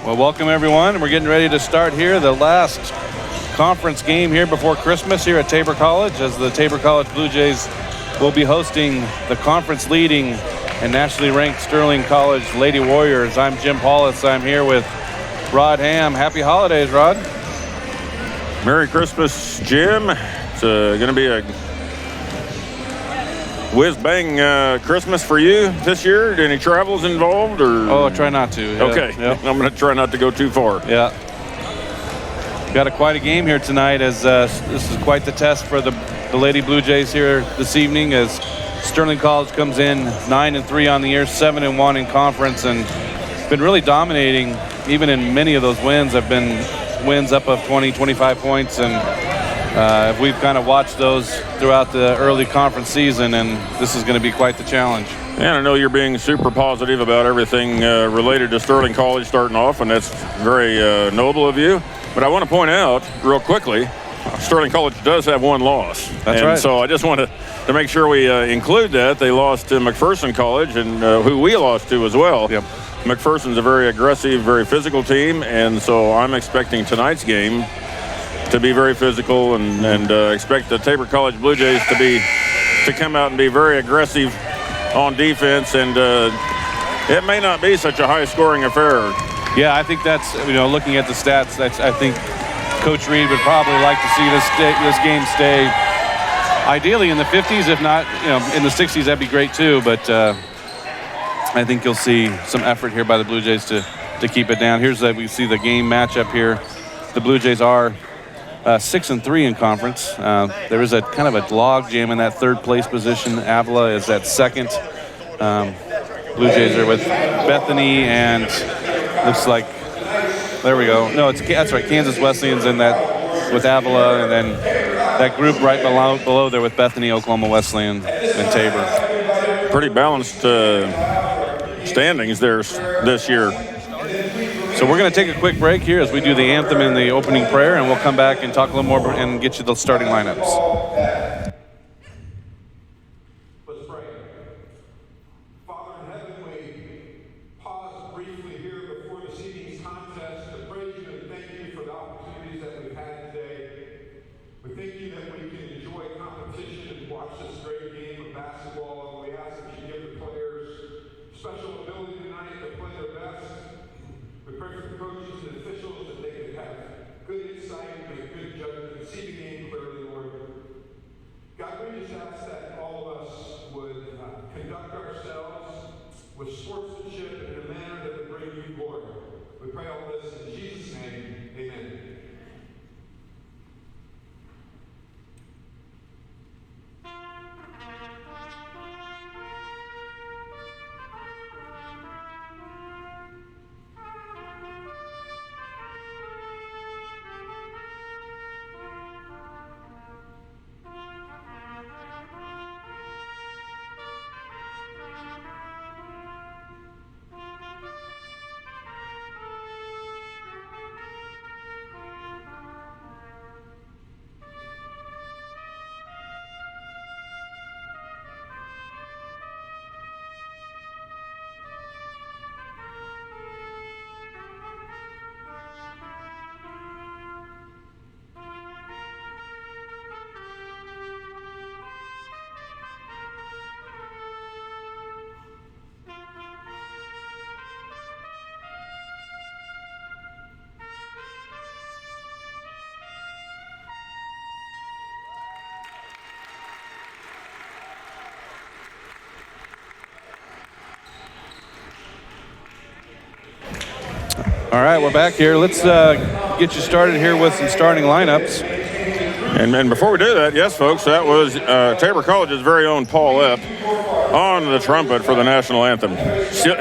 Well, welcome everyone. We're getting ready to start here the last conference game here before Christmas here at Tabor College, as the Tabor College Blue Jays will be hosting the conference leading and nationally ranked Sterling College Lady Warriors. I'm Jim Paulus. I'm here with Rod Ham. Happy holidays, Rod. Merry Christmas, Jim. It's going to be a whiz-bang Christmas for you this year. Any travels involved? Or? Oh, I try not to. Yeah. Okay, Yep. I'm going to try not to go too far. Yeah. Got quite a game here tonight, as this is quite the test for the Lady Blue Jays here this evening, as Sterling College comes in 9-3 on the year, 7-1 in conference, and been really dominating. Even in many of those wins have been wins up of 20, 25 points, and we've kind of watched those throughout the early conference season, and this is going to be quite the challenge. And I know you're being super positive about everything related to Sterling College starting off, and that's very noble of you. But I want to point out real quickly, Sterling College does have one loss. That's right. So I just wanted to make sure we include that. They lost to McPherson College, and who we lost to as well. Yep. McPherson's a very aggressive, very physical team, and so I'm expecting tonight's game to be very physical, and expect the Tabor College Blue Jays to come out and be very aggressive on defense, and it may not be such a high-scoring affair. Yeah, I think that's, looking at the stats, I think Coach Reed would probably like to see this game stay ideally in the 50s, if not, in the 60s, that'd be great too. But I think you'll see some effort here by the Blue Jays to keep it down. Here's we see the game matchup here. The Blue Jays are 6-3 in conference. There is a kind of a log jam in that third place position. Avila is at second. Blue Jays are with Bethany, and looks like, there we go. No, that's right. Kansas Wesleyan's in that with Avila, and then that group right below there with Bethany, Oklahoma Wesleyan, and Tabor. Pretty balanced standings there this year. So we're going to take a quick break here as we do the anthem and the opening prayer, and we'll come back and talk a little more and get you the starting lineups. Let's pray. Father in heaven, we pause briefly here before this evening's contest to praise you and thank you for the opportunities that we've had today. We thank you that we can enjoy competition and watch this great game of basketball, and we ask that you give the players special ability tonight to play their best. We pray for the coaches and officials that they could have good insight, make good judgment, and see the game clearly, Lord. God, we just ask that all of us would conduct ourselves with sportsmanship in a manner that would bring you glory. We pray all this in Jesus' name. Amen. All right, we're back here. Let's get you started here with some starting lineups. And before we do that, yes, folks, that was Tabor College's very own Paul Epp on the trumpet for the national anthem.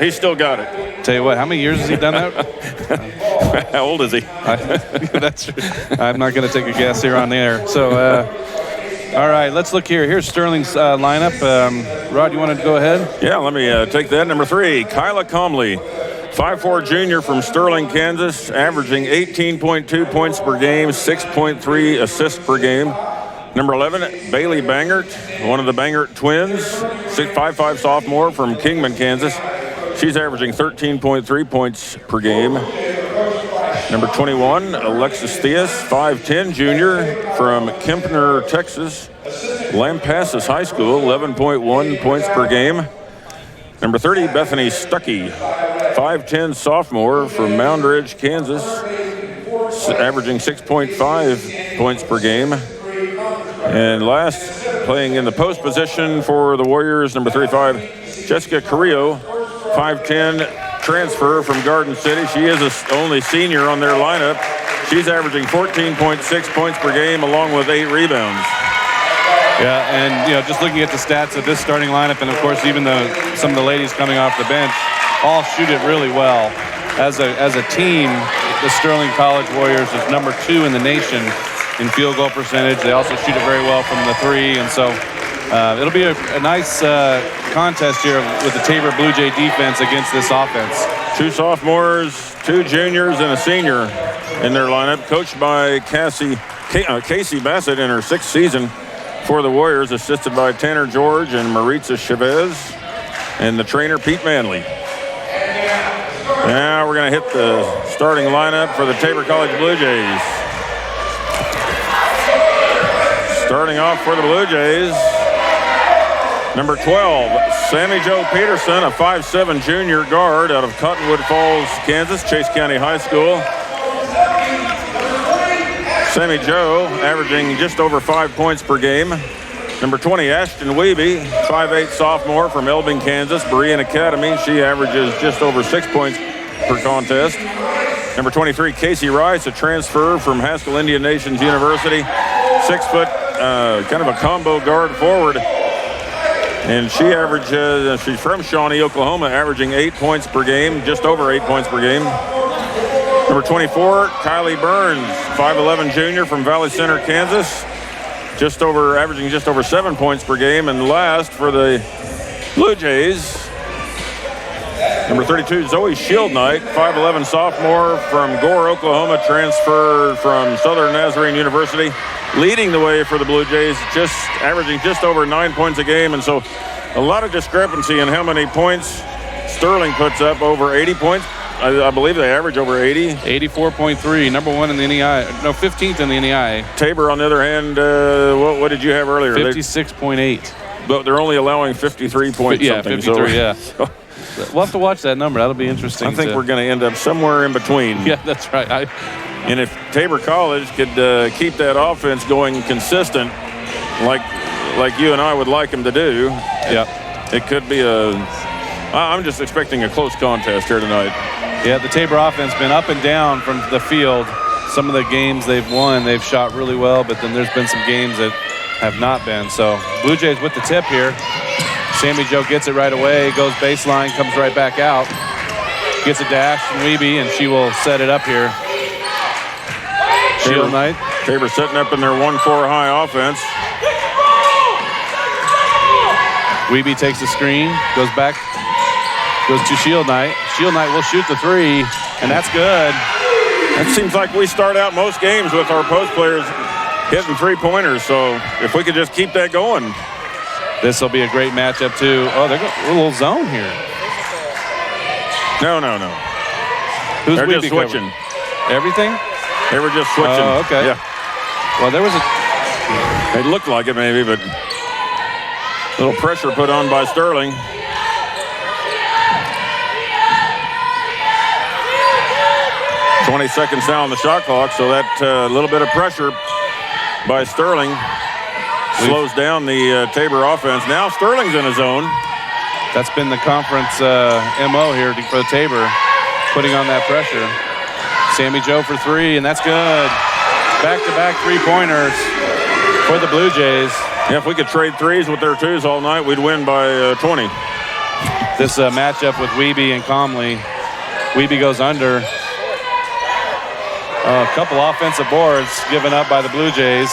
He still got it. Tell you what, how many years has he done that? How old is he? That's true. I'm not going to take a guess here on the air. So, all right, let's look here. Here's Sterling's lineup. Rod, you want to go ahead? Yeah, let me take that. Number 3, Kyla Comley, 5'4" junior from Sterling, Kansas, averaging 18.2 points per game, 6.3 assists per game. Number 11, Bailey Bangert, one of the Bangert twins, 5'5" sophomore from Kingman, Kansas. She's averaging 13.3 points per game. Number 21, Alexis Theus, 5'10", junior from Kempner, Texas. Lampasas High School, 11.1 points per game. Number 30, Bethany Stuckey, 5'10", sophomore from Mound Ridge, Kansas, averaging 6.5 points per game. And last, playing in the post position for the Warriors, number 35, Jessica Carillo, 5'10", transfer from Garden City. She is the only senior on their lineup. She's averaging 14.6 points per game along with 8 rebounds. Yeah, and just looking at the stats of this starting lineup, and of course even some of the ladies coming off the bench, all shoot it really well. As a team, the Sterling College Warriors is number 2 in the nation in field goal percentage. They also shoot it very well from the 3, and so it'll be a nice contest here with the Tabor Blue Jay defense against this offense. 2 sophomores, 2 juniors, and a senior in their lineup, coached by Casey Bassett in her 6th season for the Warriors, assisted by Tanner George and Maritza Chavez, and the trainer Pete Manley. Now we're going to hit the starting lineup for the Tabor College Blue Jays. Starting off for the Blue Jays, number 12, Sammy Jo Peterson, a 5'7" junior guard out of Cottonwood Falls, Kansas, Chase County High School. Sammy Jo averaging just over 5 points per game. Number 20, Ashton Wiebe, 5'8" sophomore from Elbing, Kansas, Berean Academy. She averages just over 6 points per contest. Number 23, Casey Rice, a transfer from Haskell Indian Nations University. 6 foot, kind of a combo guard forward. And she averages, she's from Shawnee, Oklahoma, averaging 8 points per game, just over 8 points per game. Number 24, Kylie Burns, 5'11" junior from Valley Center, Kansas, averaging just over 7 points per game. And last for the Blue Jays, number 32, Zoe Shield Knight, 5'11" sophomore from Gore, Oklahoma, transferred from Southern Nazarene University, leading the way for the Blue Jays, just averaging just over 9 points a game. And so a lot of discrepancy in how many points Sterling puts up. Over 80 points. I believe they average over 80. 84.3, number 1 in the NEI. No, 15th in the NEI. Tabor, on the other hand, what did you have earlier? 56.8. But they're only allowing 53 points. Yeah, something, 53, so. yeah. We'll have to watch that number. That'll be interesting. I think we're going to end up somewhere in between. Yeah, that's right. And if Tabor College could keep that offense going consistent, like you and I would like them to do, it could be I'm just expecting a close contest here tonight. Yeah, the Tabor offense been up and down from the field. Some of the games they've won, they've shot really well, but then there's been some games that have not been. So Blue Jays with the tip here. Sammy Jo gets it right away, goes baseline, comes right back out. Gets a dash from Wiebe, and she will set it up here. Shield Knight. Tabor setting up in their 1-4 high offense. Wiebe takes the screen, goes back, goes to Shield Knight. Shield Knight will shoot the 3, and that's good. It seems like we start out most games with our post players hitting 3-pointers, so if we could just keep that going. This will be a great matchup, too. Oh, they're going a little zone here. No. Who's They're Wiebe just switching. Covering? Everything? They were just switching. Oh, okay. Yeah. Well, there was It looked like it maybe, but a little pressure put on by Sterling. .20 now on the shot clock, so that little bit of pressure by Sterling slows down the Tabor offense. Now Sterling's in his zone. That's been the conference MO here for the Tabor, putting on that pressure. Sammy Jo for 3, and that's good. Back-to-back 3-pointers for the Blue Jays. Yeah, if we could trade 3s with their 2s all night, we'd win by 20. This matchup with Wiebe and Comley. Wiebe goes under. A couple offensive boards given up by the Blue Jays.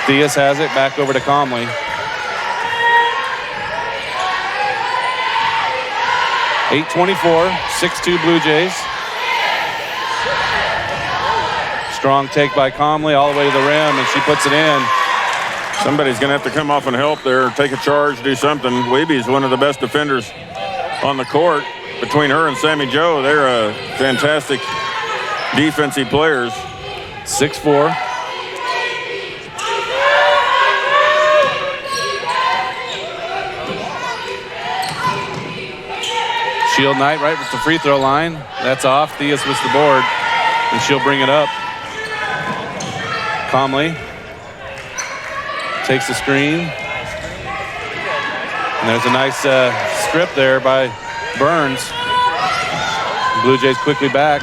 Diaz has it, back over to Comley. 8:24, 6-2 Blue Jays. Strong take by Comley all the way to the rim, and she puts it in. Somebody's going to have to come off and help there, take a charge, do something. Wiebe's one of the best defenders on the court. Between her and Sammy Jo, they're a fantastic defensive players. 6'4". Shield Knight right with the free throw line. That's off. Theus with the board, and she'll bring it up. Comley takes the screen. And there's a nice strip there by Burns. Blue Jays quickly back.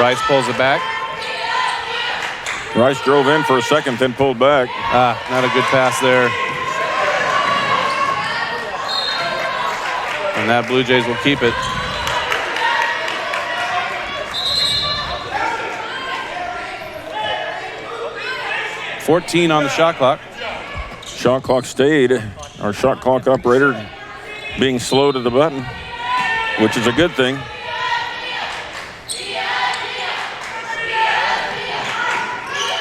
Rice pulls it back. Rice drove in for a second, then pulled back. Not a good pass there. And that Blue Jays will keep it. .14 on the shot clock. Shot clock stayed. Our shot clock operator being slow to the button, which is a good thing.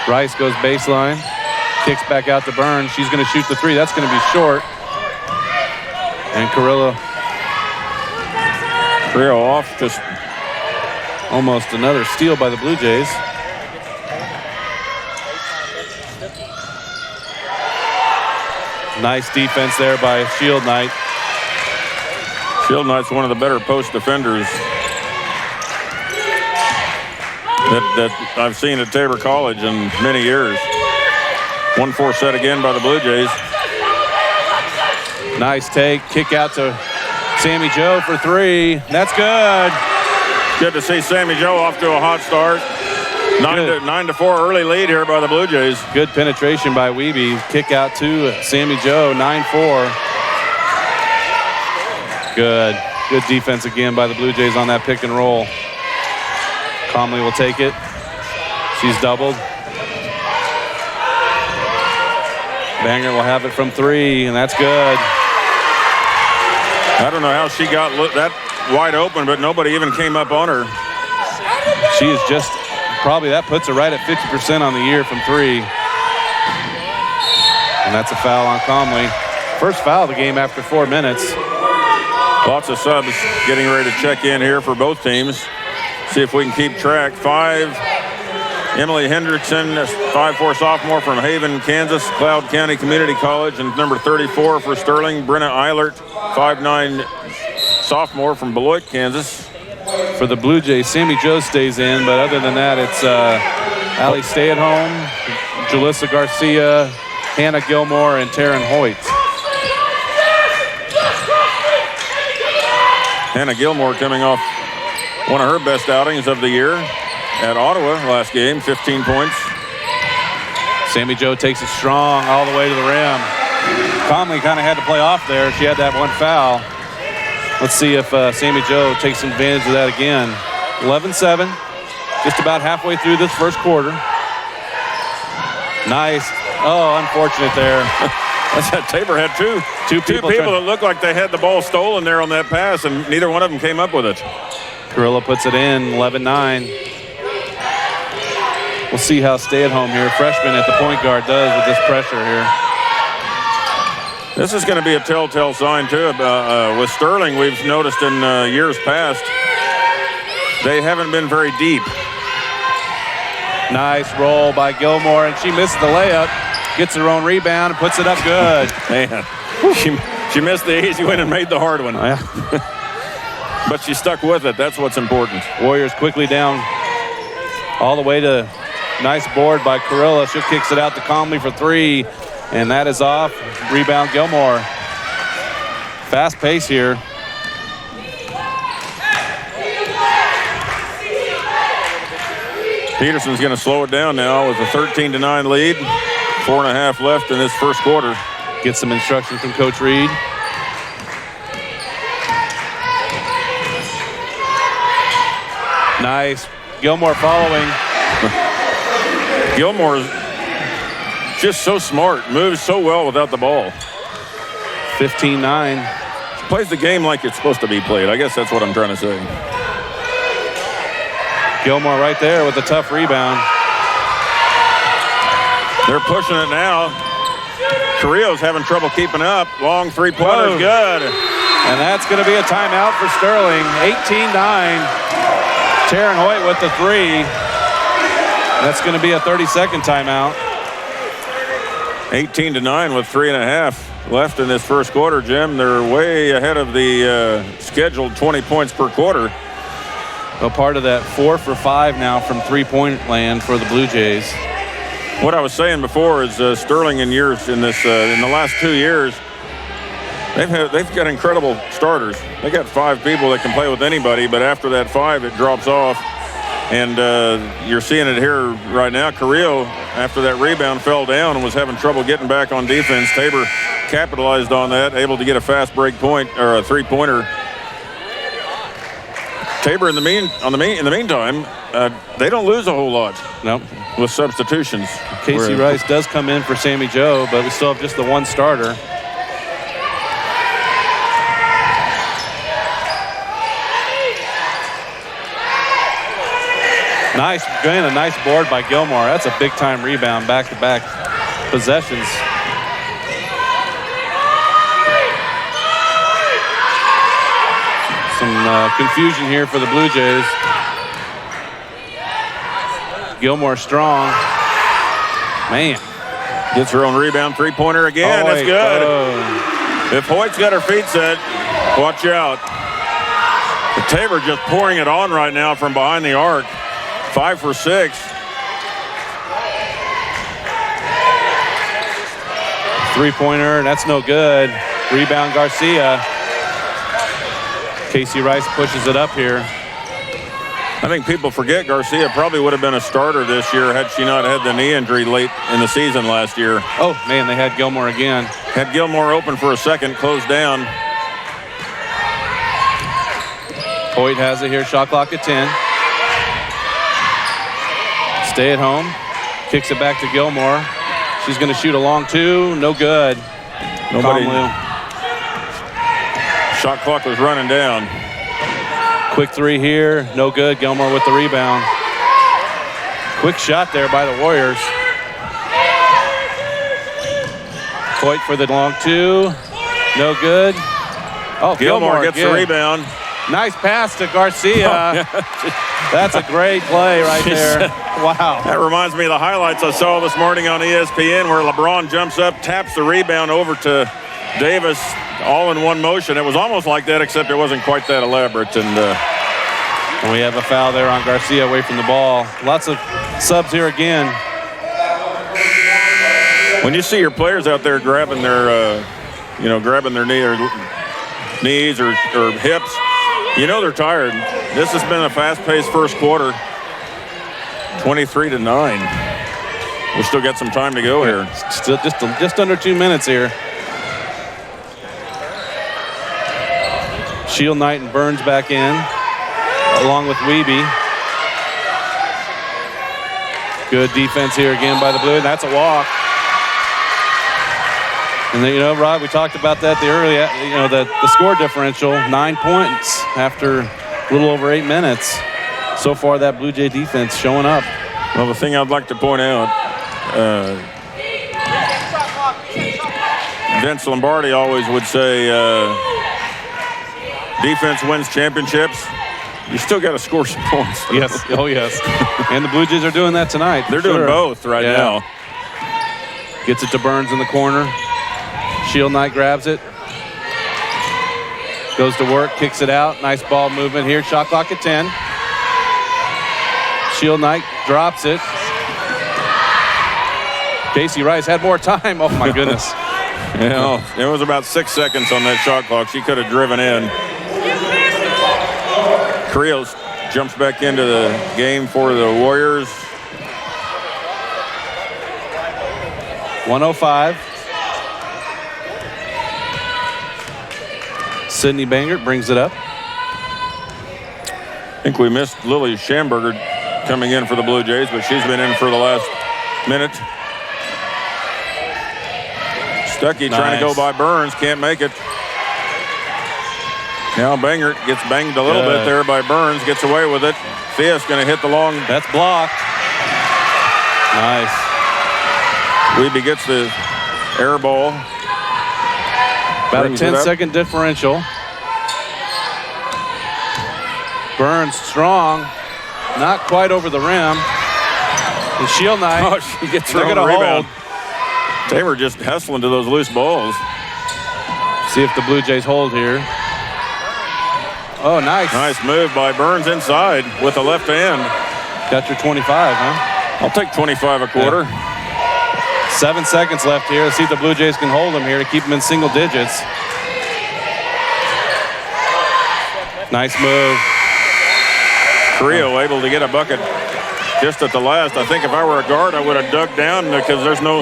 Rice goes baseline, kicks back out to Burns. She's going to shoot the three. That's going to be short. And Carillo off, just almost another steal by the Blue Jays. Nice defense there by Shield Knight. Shield Knight's one of the better post defenders that I've seen at Tabor College in many years. 1-4 set again by the Blue Jays. Nice take, kick out to Sammy Joe for three. That's good. Good to see Sammy Joe off to a hot start. 9-4 early lead here by the Blue Jays. Good penetration by Wiebe. Kick out to Sammy Joe, 9-4. Good defense again by the Blue Jays on that pick and roll. Comley will take it. She's doubled. Banger will have it from three, and that's good. I don't know how she got that wide open, but nobody even came up on her. She is just, probably that puts her right at 50% on the year from three. And that's a foul on Comley. First foul of the game after 4 minutes. Lots of subs getting ready to check in here for both teams. See if we can keep track. 5, Emily Hendrickson, 5'4" sophomore from Haven, Kansas, Cloud County Community College, and number 34 for Sterling, Brenna Eilert, 5'9" sophomore from Beloit, Kansas. For the Blue Jays, Sammy Joe stays in, but other than that, it's Allie Stay-at-Home, Jalissa Garcia, Hannah Gilmore, and Taryn Hoyt. Hannah Gilmore coming off one of her best outings of the year at Ottawa last game, 15 points. Sammy Joe takes it strong all the way to the rim. Comley kind of had to play off there. She had that one foul. Let's see if Sammy Joe takes advantage of that again. 11-7, just about halfway through this first quarter. Nice. Oh, unfortunate there. Tabor had two people that looked like they had the ball stolen there on that pass, and neither one of them came up with it. Carillo puts it in, 11-9. We'll see how Stay-at-Home here, freshman at the point guard, does with this pressure here. This is going to be a telltale sign, too. With Sterling, we've noticed in years past, they haven't been very deep. Nice roll by Gilmore, and she missed the layup. Gets her own rebound and puts it up good. Man, she missed the easy one and made the hard one. Yeah. But she stuck with it. That's what's important. Warriors quickly down all the way to nice board by Carillo. She kicks it out to Comley for three, and that is off. Rebound Gilmore. Fast pace here. Peterson's going to slow it down now with a 13-9 lead. 4.5 left in this first quarter. Get some instruction from Coach Reed. Nice. Gilmore following. Gilmore's just so smart. Moves so well without the ball. 15-9. Plays the game like it's supposed to be played. I guess that's what I'm trying to say. Gilmore right there with a tough rebound. They're pushing it now. Carillo's having trouble keeping up. Long three-pointer's good. And that's going to be a timeout for Sterling. 18-9. Taryn Hoyt with the 3. That's going to be a 30-second timeout. 18-9 with 3.5 left in this first quarter, Jim. They're way ahead of the scheduled 20 points per quarter. A part of that 4 for 5 now from three-point land for the Blue Jays. What I was saying before is Sterling in the last 2 years, they've got incredible starters. They got 5 people that can play with anybody, but after that 5, it drops off. And you're seeing it here right now. Carillo, after that rebound, fell down and was having trouble getting back on defense. Tabor capitalized on that, able to get a fast break point or a three-pointer. Tabor, in the meantime, they don't lose a whole lot. Nope. With substitutions. Casey Rice does come in for Sammy Joe, but we still have just the one starter. Nice, again, a nice board by Gilmore. That's a big-time rebound, back-to-back possessions. Some confusion here for the Blue Jays. Gilmore strong. Man. Gets her own rebound, three-pointer again. That's good. Oh. If Hoyt's got her feet set, watch out. Tabor just pouring it on right now from behind the arc. 5 for 6. Three-pointer, that's no good. Rebound Garcia. Casey Rice pushes it up here. I think people forget Garcia probably would have been a starter this year had she not had the knee injury late in the season last year. Oh, man, they had Gilmore again. Had Gilmore open for a second, closed down. Hoyt has it here, shot clock at 10. Stay at home, kicks it back to Gilmore. She's going to shoot a long 2, no good. Nobody. Shot clock was running down. Quick 3 here, no good. Gilmore with the rebound. Quick shot there by the Warriors. Hoyt for the long 2, no good. Oh, Gilmore gets the rebound. Nice pass to Garcia. That's a great play right there. Wow. That reminds me of the highlights I saw this morning on ESPN where LeBron jumps up, taps the rebound over to Davis, all in one motion. It was almost like that, except it wasn't quite that elaborate. And we have a foul there on Garcia away from the ball. Lots of subs here again. When you see your players out there grabbing their, grabbing their knees or hips, you know they're tired. This has been a fast-paced first quarter. 23-9. We still got some time to go here. Still just under 2 minutes here. Shield Knight and Burns back in, along with Wiebe. Good defense here again by the Blue, and that's a walk. And then, Rod, we talked about that the score differential, 9 points after a little over 8 minutes. So far, that Blue Jay defense showing up. Well, the thing I'd like to point out, Vince Lombardi always would say, defense wins championships. You still got to score some points. Yes. Oh, yes. And the Blue Jays are doing that tonight. They're doing both right now. Gets it to Burns in the corner. Shield Knight grabs it. Goes to work, kicks it out. Nice ball movement here. Shot clock at 10. Shield Knight drops it. Casey Rice had more time. Oh, my goodness. It was about 6 seconds on that shot clock. She could have driven in. Carillo jumps back into the game for the Warriors. 105. Sydney Bangert brings it up. I think we missed Lily Schamberger coming in for the Blue Jays, but she's been in for the last minute. Stuckey trying to go by Burns, can't make it. Now Bangert gets banged a little bit there by Burns, gets away with it. Thea's going to hit the long. That's blocked. Nice. Wiebe gets the air ball. About a 10-second differential. Burns strong. Not quite over the rim. And shield knife. Oh, she gets her They're own gonna rebound. hold. They were just hustling to those loose balls. See if the Blue Jays hold here. Oh, nice. Nice move by Burns inside with the left hand. Got your 25, huh? I'll take 25 a quarter. 7 seconds left here. Let's see if the Blue Jays can hold them here to keep them in single digits. Nice move. Carillo able to get a bucket just at the last. I think if I were a guard, I would have dug down because there's no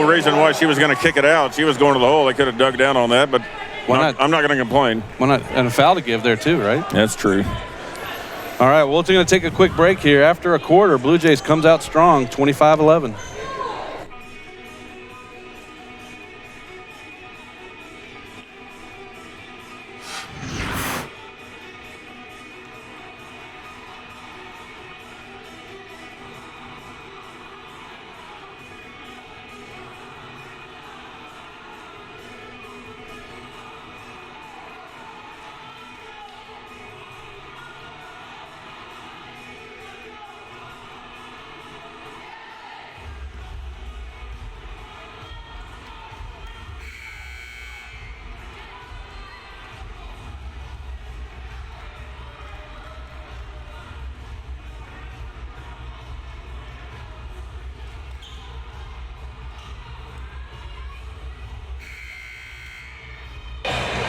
reason why she was going to kick it out. She was going to the hole. They could have dug down on that, but I'm not going to complain. Why not? And a foul to give there too, right? That's true. All right, well, we're going to take a quick break here. After a quarter, Blue Jays comes out strong, 25-11.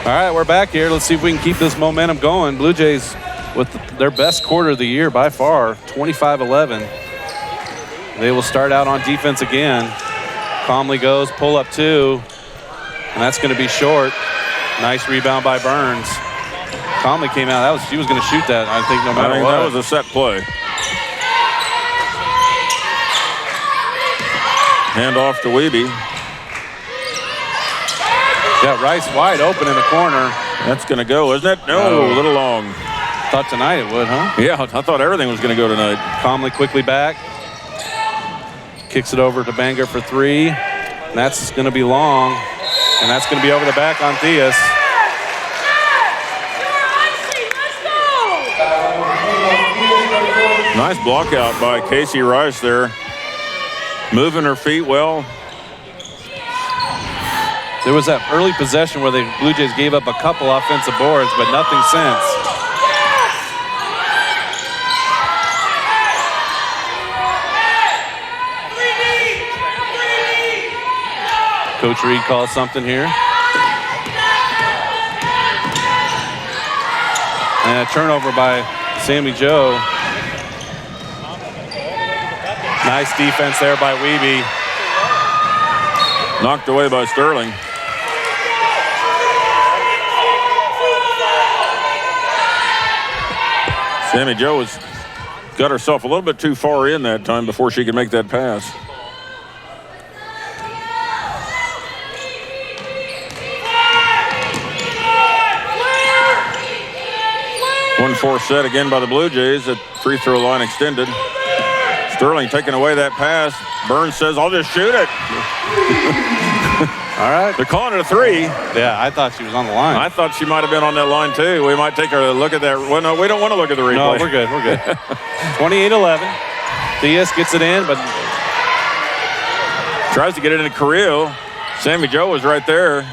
All right, we're back here. Let's see if we can keep this momentum going. Blue Jays with their best quarter of the year by far, 25-11. They will start out on defense again. Calmly goes, pull up 2, and that's going to be short. Nice rebound by Burns. Calmly came out. She was going to shoot that, I think, no matter what. That was a set play. Hand off to Wiebe. Got Rice wide open in the corner. That's going to go, isn't it? No, a little long. Thought tonight it would, huh? Yeah, I thought everything was going to go tonight. Calmly quickly back. Kicks it over to Banger for 3. And that's going to be long. And that's going to be over the back on Theus. Nice block out by Casey Rice there. Moving her feet well. There was that early possession where the Blue Jays gave up a couple offensive boards, but nothing since. Coach Reed calls something here. And a turnover by Sammy Joe. Nice defense there by Wiebe. Knocked away by Sterling. Sammy Joe has got herself a little bit too far in that time before she could make that pass. 1-4 set again by the Blue Jays at free throw line extended. Sterling taking away that pass. Burns says, I'll just shoot it. All right. They're calling it a 3. Yeah, I thought she was on the line. I thought she might have been on that line too. We might take a look at that. Well, no, we don't want to look at the replay. No, we're good. We're good. 28-11. Theus gets it in, but tries to get it into Carillo. Sammy Joe was right there.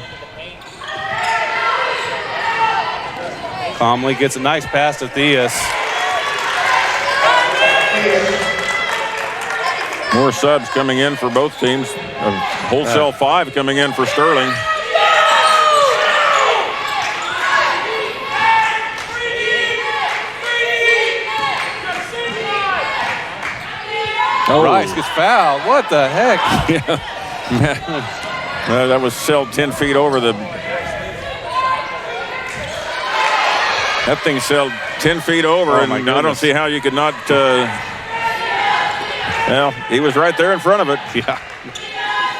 Calmly gets a nice pass to Theus. More subs coming in for both teams. A wholesale 5 coming in for Sterling. Oh. Rice gets fouled. What the heck? That was sailed 10 feet over the... That thing sailed 10 feet over, and I don't see how you could not... well, he was right there in front of it. Yeah.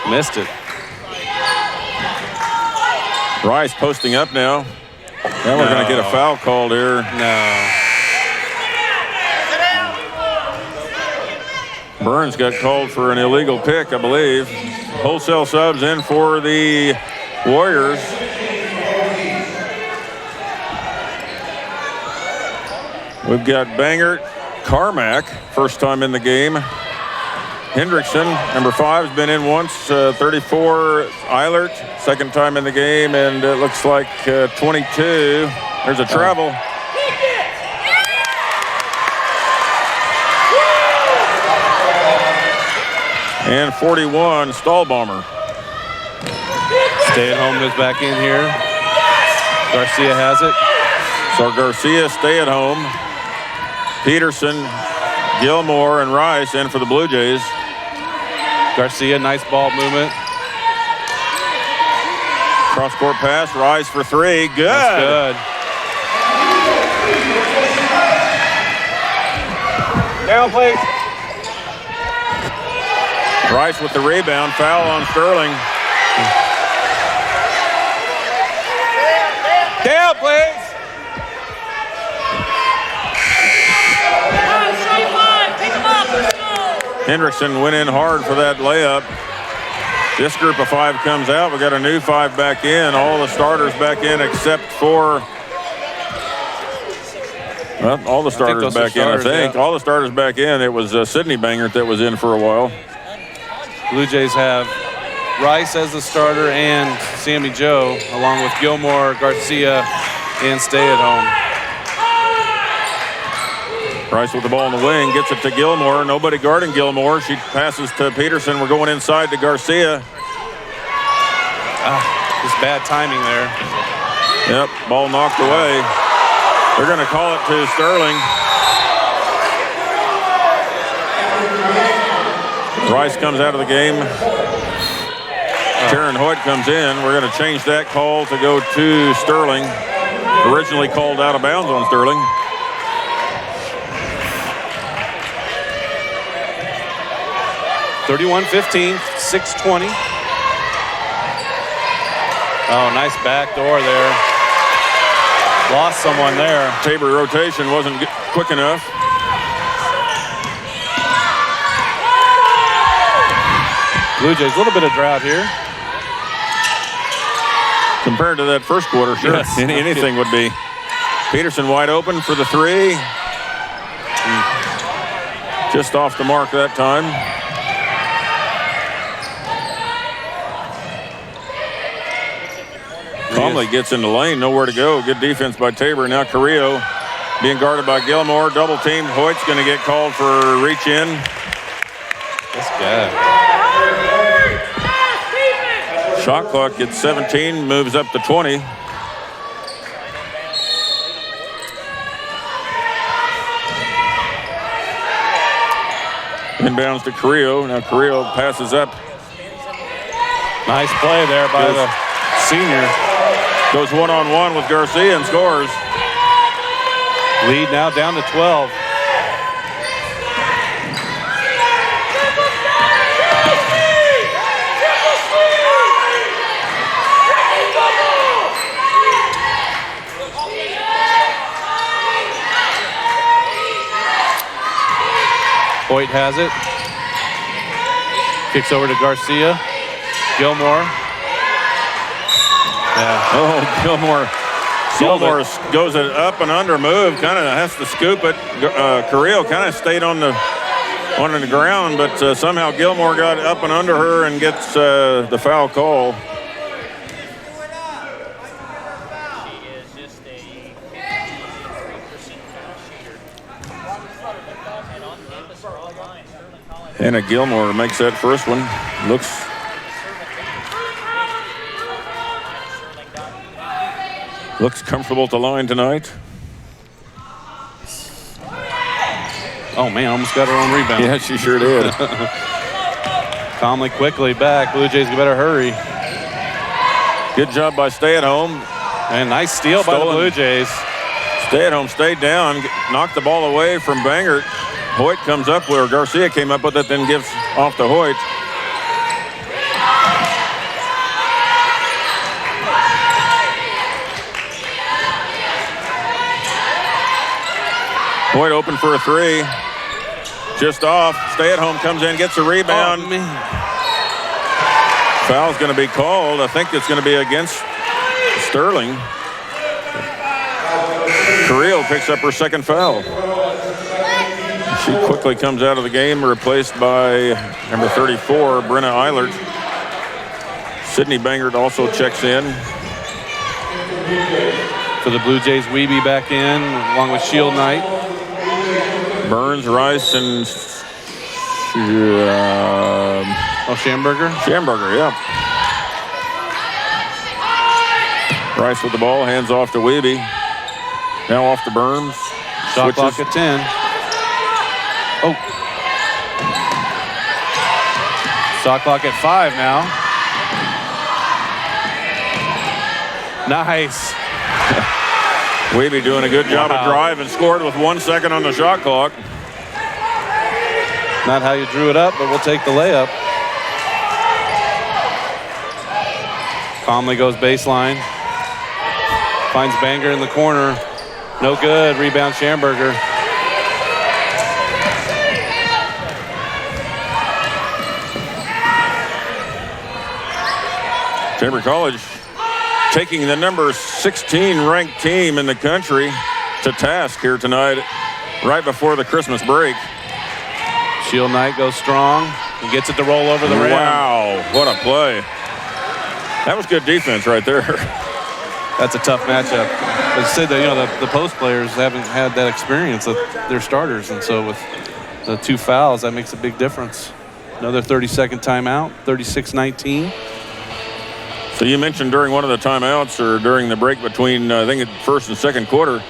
Missed it. Rice posting up now. Now we're going to get a foul called here. No. Burns got called for an illegal pick, I believe. Wholesale subs in for the Warriors. We've got Bangert, Carmack, first time in the game. Hendrickson, number 5, has been in once. 34, Eilert, second time in the game, and it looks like 22. There's a travel. And 41, Stahlbaumer. Stay at home goes back in here. Garcia has it. So Garcia stay at home. Peterson, Gilmore, and Rice in for the Blue Jays. Garcia, nice ball movement. Cross-court pass, Rice for 3. Good. That's good. Down, please. Rice with the rebound, foul on Sterling. Down, please. Hendrickson went in hard for that layup. This group of 5 comes out. We got a new 5 back in. All the starters back in except for, well, all the starters back in, I think. Yeah. All the starters back in. It was Sidney Bangert that was in for a while. Blue Jays have Rice as the starter and Sammy Joe, along with Gilmore, Garcia, and Stay at Home. Rice with the ball in the wing, gets it to Gilmore. Nobody guarding Gilmore. She passes to Peterson. We're going inside to Garcia. Just bad timing there. Yep, ball knocked away. They're going to call it to Sterling. Rice comes out of the game. Taryn Hoyt comes in. We're going to change that call to go to Sterling. Originally called out of bounds on Sterling. (31-15), 6:20. Oh, nice back door there. Lost someone there. Tabor rotation wasn't quick enough. Blue Jays, a little bit of drought here. Compared to that first quarter, sure. Yes. Anything would be. Peterson wide open for the 3. Just off the mark that time. Conley gets in the lane, nowhere to go. Good defense by Tabor. Now Carillo being guarded by Gilmore. Double teamed. Hoyt's going to get called for reach in. That's good. Shot clock gets 17, moves up to 20. Inbounds to Carillo. Now Carillo passes up. Nice play there by the senior. Goes one-on-one with Garcia and scores. Lead now down to 12. Hoyt has it. Kicks over to Garcia. Gilmore. Yeah. Oh, Gilmore goes it up and under move. Kind of has to scoop it. Carillo kind of stayed on the ground, but somehow Gilmore got up and under her and gets the foul call. Hannah Gilmore makes that first one. Looks comfortable at the line tonight. Oh, man, almost got her own rebound. Yeah, she sure did. Conley quickly back. Blue Jays better hurry. Good job by Stay at Home. And nice steal by the Blue Jays. Stay at Home stayed down, knocked the ball away from Bangert. Hoyt comes up where Garcia came up with it, then gives off to Hoyt. Hoyt open for a 3. Just off. Stay at Home comes in, gets a rebound. Oh, man. Foul's going to be called. I think it's going to be against Sterling. Carillo picks up her second foul. She quickly comes out of the game, replaced by number 34, Brenna Eilert. Sydney Bangert also checks in. For the Blue Jays, Wiebe back in, along with Shield Knight. Burns, Rice, and Schamberger? Schamberger, yeah. Rice with the ball, hands off to Wiebe. Now off to Burns. Shot clock at 10. Oh. Shot clock at 5 now. Nice. Wiebe doing a good job of drive and scored with 1 second on the shot clock. Not how you drew it up, but we'll take the layup. Comley goes baseline. Finds Banger in the corner. No good. Rebound Schamberger. Tabor College taking the number 16 ranked team in the country to task here tonight, right before the Christmas break. Shield Knight goes strong. He gets it to roll over the rim. Wow, what a play. That was good defense right there. That's a tough matchup. As I said, the post players haven't had that experience of their starters, and so with the 2 fouls, that makes a big difference. Another 30-second timeout, 36-19. So you mentioned during one of the timeouts or during the break between, I think, first and second quarter,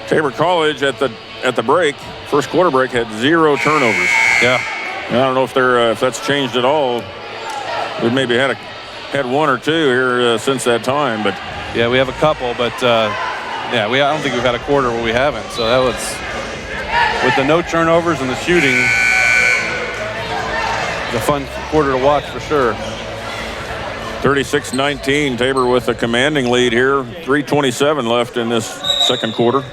Tabor College at the break, first quarter break, had 0 turnovers. Yeah. And I don't know if that's changed at all. We maybe had 1 or 2 here since that time, but yeah, we have a couple, but I don't think we've had a quarter where we haven't. So that was, with the no turnovers and the shooting, the fun quarter to watch for sure. 36-19, Tabor with a commanding lead here. 3:27 left in this second quarter.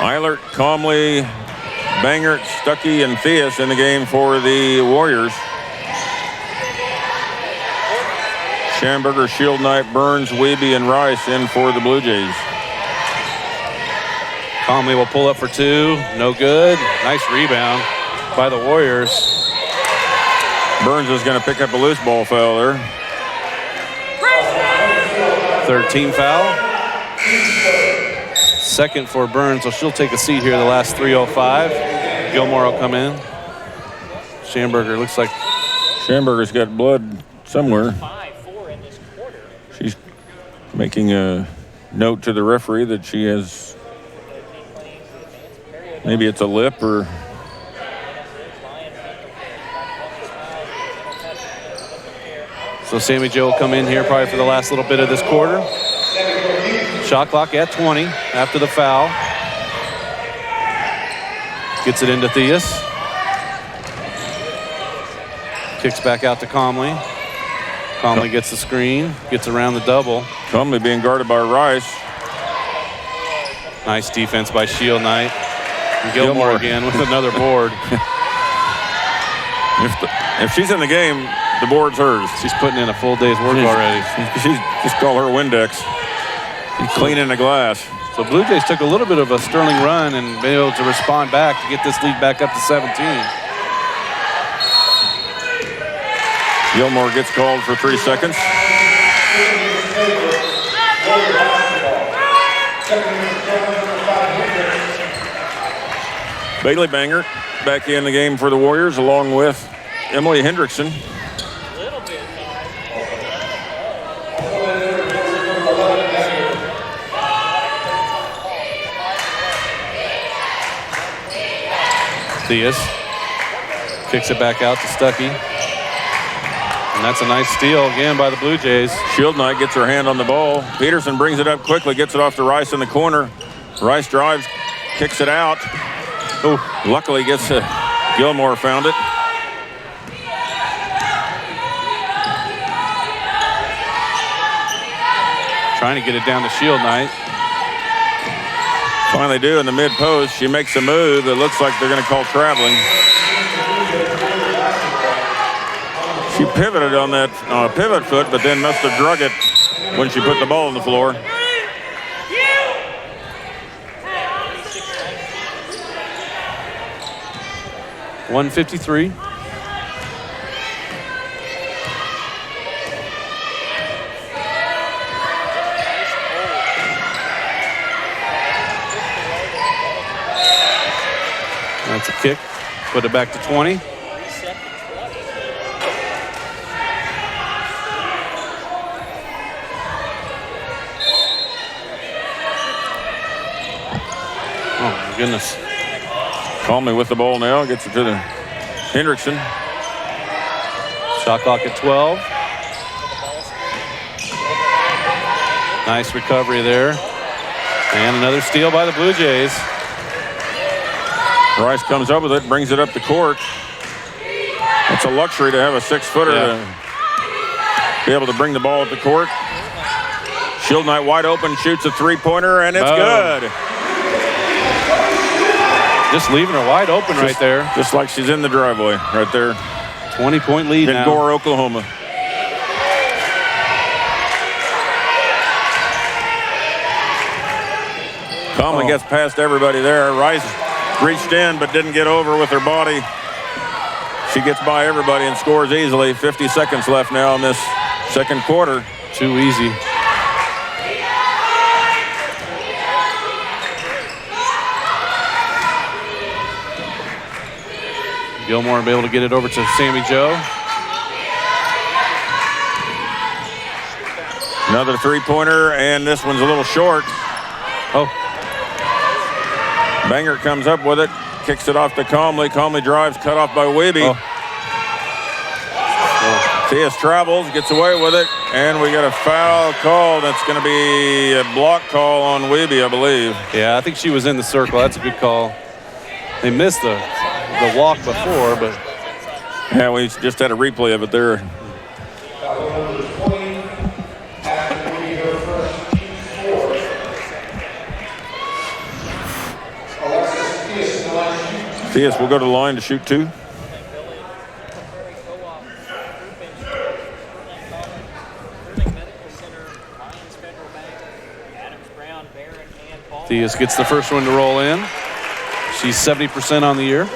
Eilert, Comley, Bangert, Stuckey, and Theus in the game for the Warriors. Schamberger, Shield Knight, Burns, Wiebe, and Rice in for the Blue Jays. Comley will pull up for 2. No good. Nice rebound by the Warriors. Burns is going to pick up a loose ball foul there. 3rd team foul. Second for Burns, so she'll take a seat here the last 3:05. Gilmore will come in. Schamberger looks like Schamberger's got blood somewhere. She's making a note to the referee that she has, maybe it's a lip or. So Sammy Joe will come in here probably for the last little bit of this quarter. Shot clock at 20 after the foul. Gets it into Theus. Kicks back out to Comley. Comley gets the screen, gets around the double. Comley being guarded by Rice. Nice defense by Shield Knight. And Gilmore again with another board. If she's in the game, the board's hers. She's putting in a full day's work already. She's just call her Windex. She's cleaning the glass. So Blue Jays took a little bit of a sterling run and been able to respond back to get this lead back up to 17. Gilmore gets called for 3 seconds. Bailey Banger back in the game for the Warriors along with Emily Hendrickson. Theus kicks it back out to Stuckey. And that's a nice steal again by the Blue Jays. Shield Knight gets her hand on the ball. Peterson brings it up quickly, gets it off to Rice in the corner. Rice drives, kicks it out. Oh, luckily gets Gilmore found it. Trying to get it down to Shield Knight. Finally do in the mid-post. She makes a move that looks like they're going to call traveling. She pivoted on that pivot foot, but then must have drug it when she put the ball on the floor. .153. That's a kick. Put it back to 20. Oh, my goodness. Calmly with the ball now. Gets it to the Hendrickson. Shot clock at 12. Nice recovery there. And another steal by the Blue Jays. Rice comes up with it, brings it up the court. It's a luxury to have a 6-footer to be able to bring the ball up the court. Shield Knight wide open, shoots a three-pointer, and it's good. Just leaving her wide open right there. Just like she's in the driveway right there. 20-point lead in now. Gore, Oklahoma. Conley gets past everybody there. Rice reached in but didn't get over with her body. She gets by everybody and scores easily. 50 seconds left now in this second quarter. Too easy. Gilmore will be able to get it over to Sammy Joe. Another three-pointer, and this one's a little short. Oh. Banger comes up with it, kicks it off to Comley. Comley drives, cut off by Weeby. Theus travels, gets away with it, and we got a foul call. That's going to be a block call on Weeby, I believe. Yeah, I think she was in the circle. That's a good call. They missed the walk before, but yeah, we just had a replay of it there. Theus will go to the line to shoot two. Theus gets the first one to roll in. She's 70% on the year.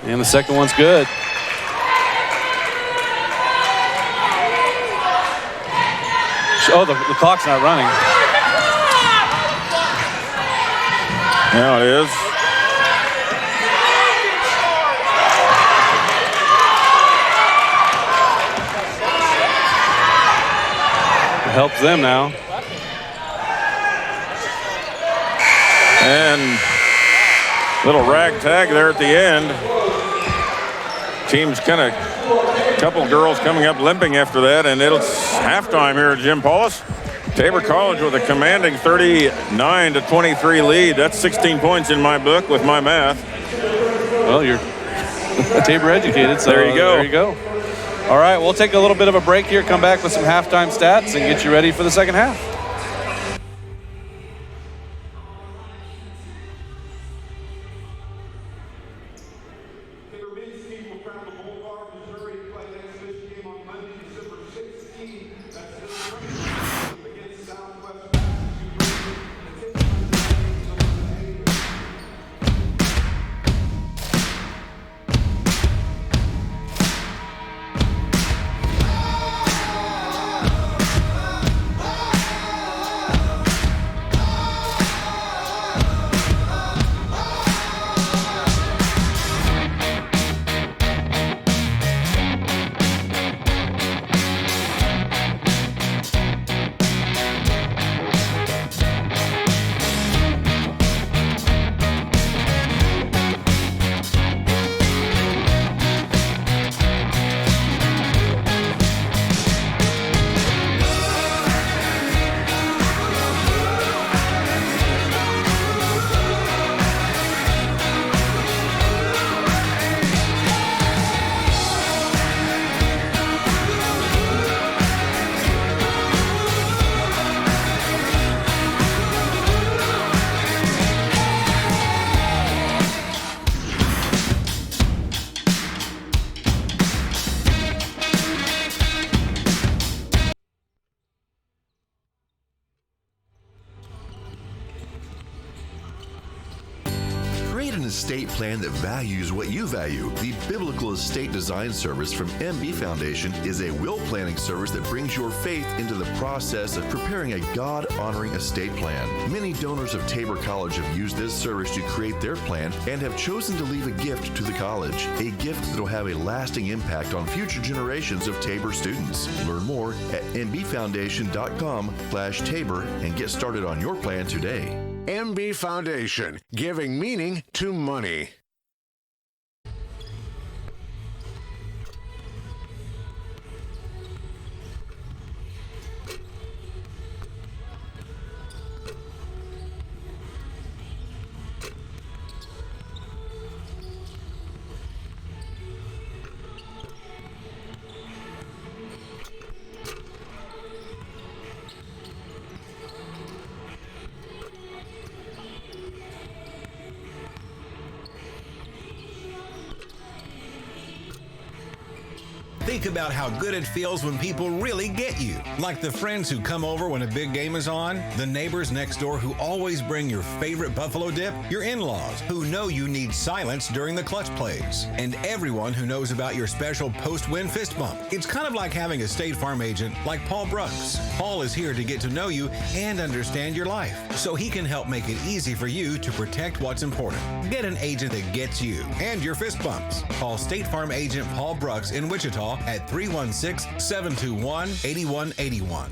And the second one's good. Oh, the clock's not running. Now it is. It helps them now. And little ragtag there at the end. Team's kind of a couple girls coming up limping after that, and it's halftime here at Jim Paulus. Tabor College with a commanding 39-23 lead. That's 16 points in my book with my math. Well, you're Tabor educated, so there you go. There you go. All right, we'll take a little bit of a break here, come back with some halftime stats, and get you ready for the second half. Need an estate plan that values what you value? The Biblical Estate Design Service from MB Foundation is a will planning service that brings your faith into the process of preparing a God-honoring estate plan. Many donors of Tabor College have used this service to create their plan and have chosen to leave a gift to the college, a gift that will have a lasting impact on future generations of Tabor students. Learn more at mbfoundation.com/Tabor and get started on your plan today. MB Foundation, giving meaning to money. Think about how good it feels when people really get you. Like the friends who come over when a big game is on, the neighbors next door who always bring your favorite buffalo dip, your in-laws who know you need silence during the clutch plays, and everyone who knows about your special post-win fist bump. It's kind of like having a State Farm agent like Paul Brooks. Paul is here to get to know you and understand your life, so he can help make it easy for you to protect what's important. Get an agent that gets you and your fist bumps. Call State Farm agent Paul Brooks in Wichita at 316-721-8181.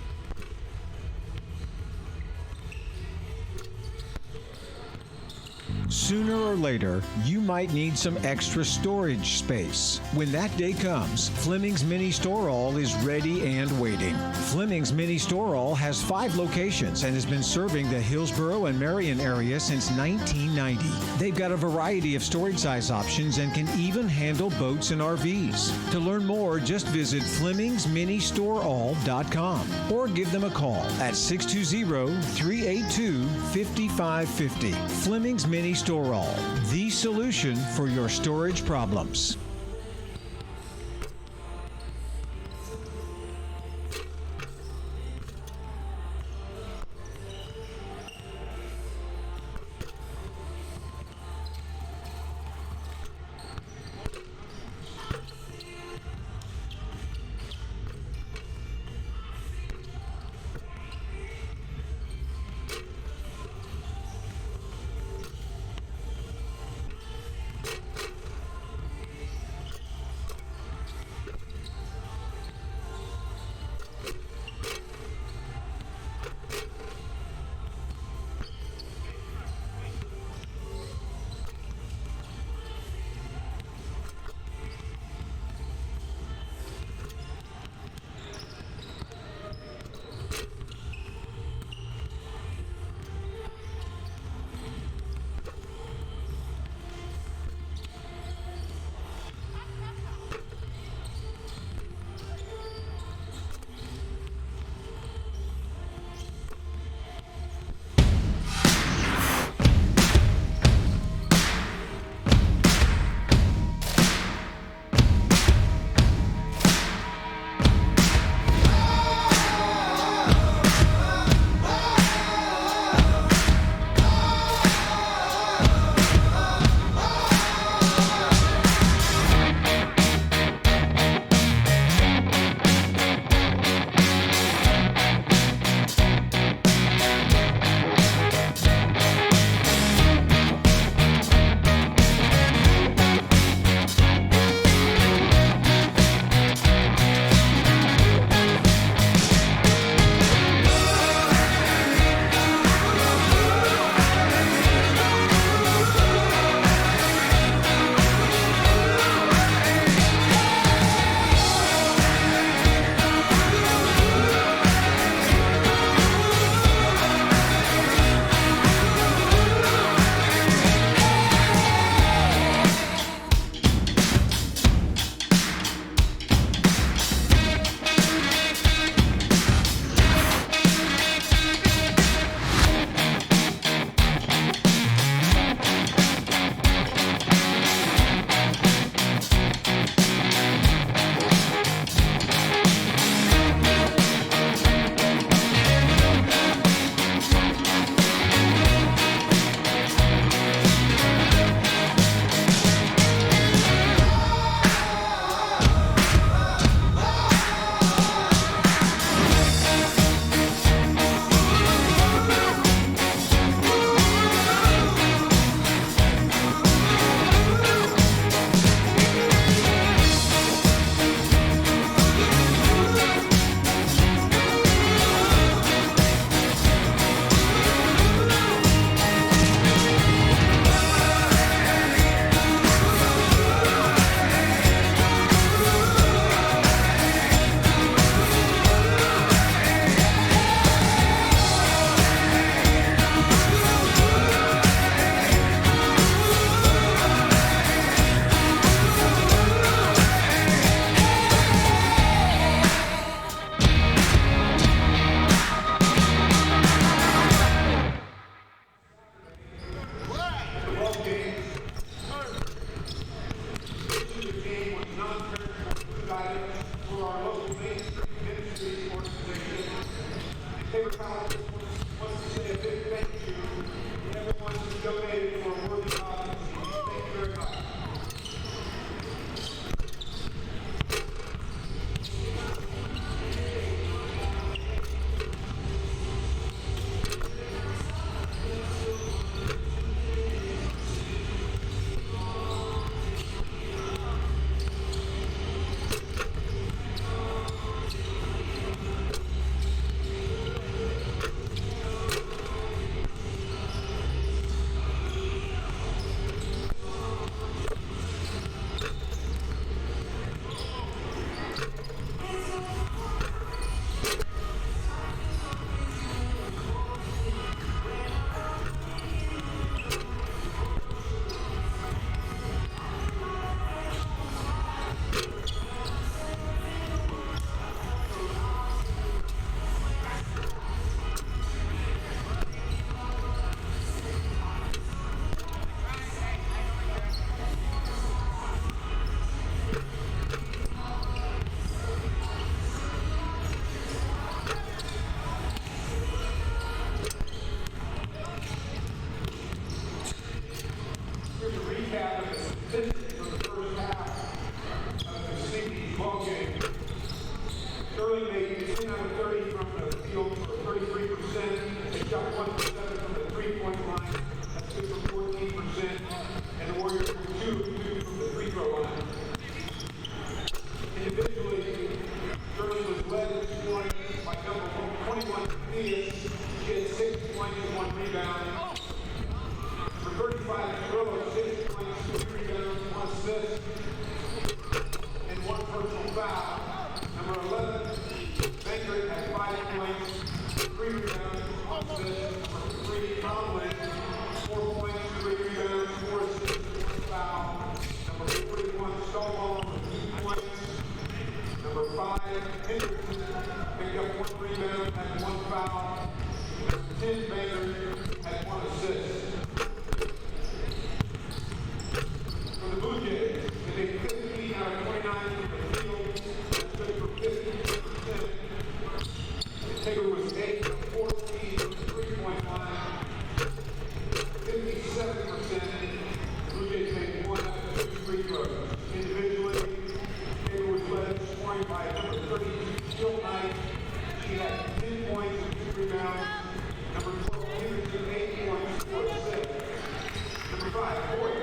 Sooner or later, you might need some extra storage space. When that day comes, Fleming's Mini Store All is ready and waiting. Fleming's Mini Store All has 5 locations and has been serving the Hillsborough and Marion area since 1990. They've got a variety of storage size options and can even handle boats and RVs. To learn more, just visit FlemingsMiniStoreAll.com or give them a call at 620-382-5550. Fleming's Mini Store All, the solution for your storage problems. 6 points and 1 rebound. Number 35, Carillo, 6 points, 2 rebounds, 1 assist, and 1 personal foul. Number 11, Baker had 5 points, 3 rebounds, 1 assist. Number 3, Conley, 4 points, 3 rebounds, 4 assists, 1 foul. Number 41, Stonewall with 2 points. Number 5, Hendrickson picked up 1 rebound and 1 foul. Number 10, Baker had 1 assist. For the Blue Jays, they made 15 out of 29 from the field. That's good for 50%. Tabor was 8 of 14 from the 3-point line. 57%. Blue Jays made 1 out of 2 free throws. Individually, Tabor was led in scoring by number 32, Jill Knight. She had 10 points and 2 rebounds. Number 12, Henderson, 8 points, 4 assists. Number 5, Boyd,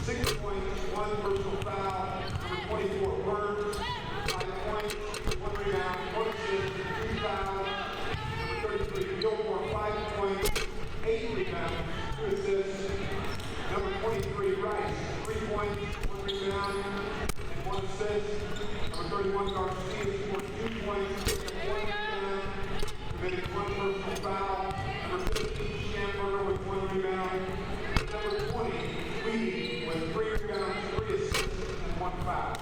6 points, 1 personal foul. Number 24, Burns, 5 points, 1 rebound, 1 assist, 2 fouls. Number 33, Gilmore, 5 points, 8 rebounds, 2 assists. Number 23, Rice, 3 points, 1 rebound, and 1 assist. Number 31, Garcia, scored 2 points, 1 rebound, committed 1 personal foul. Number 15, Schamberger with 1 rebound. Number 20, Weedy with 3 rebounds, 3 assists, and 1 foul.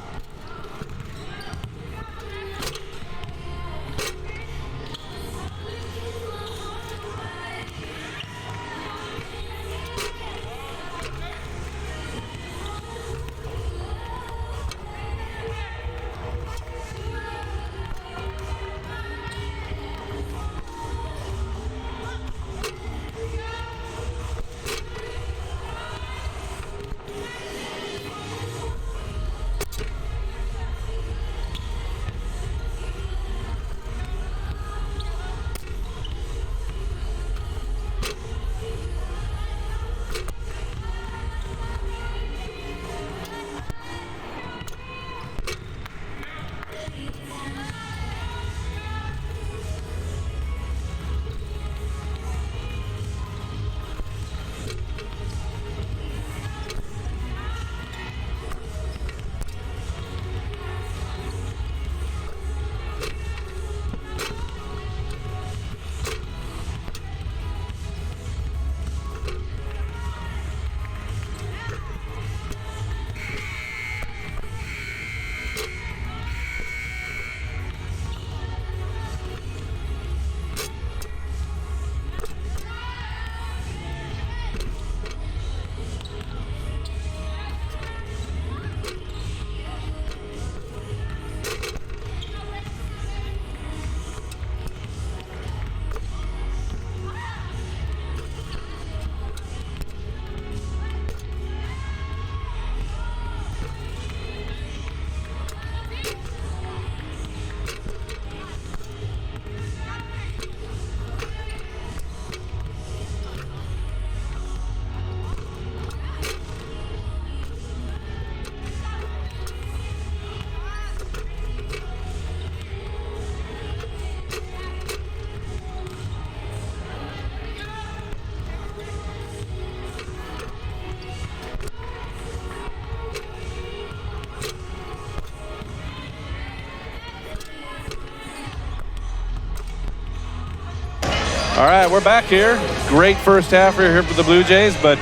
All right, we're back here. Great first half here for the Blue Jays, but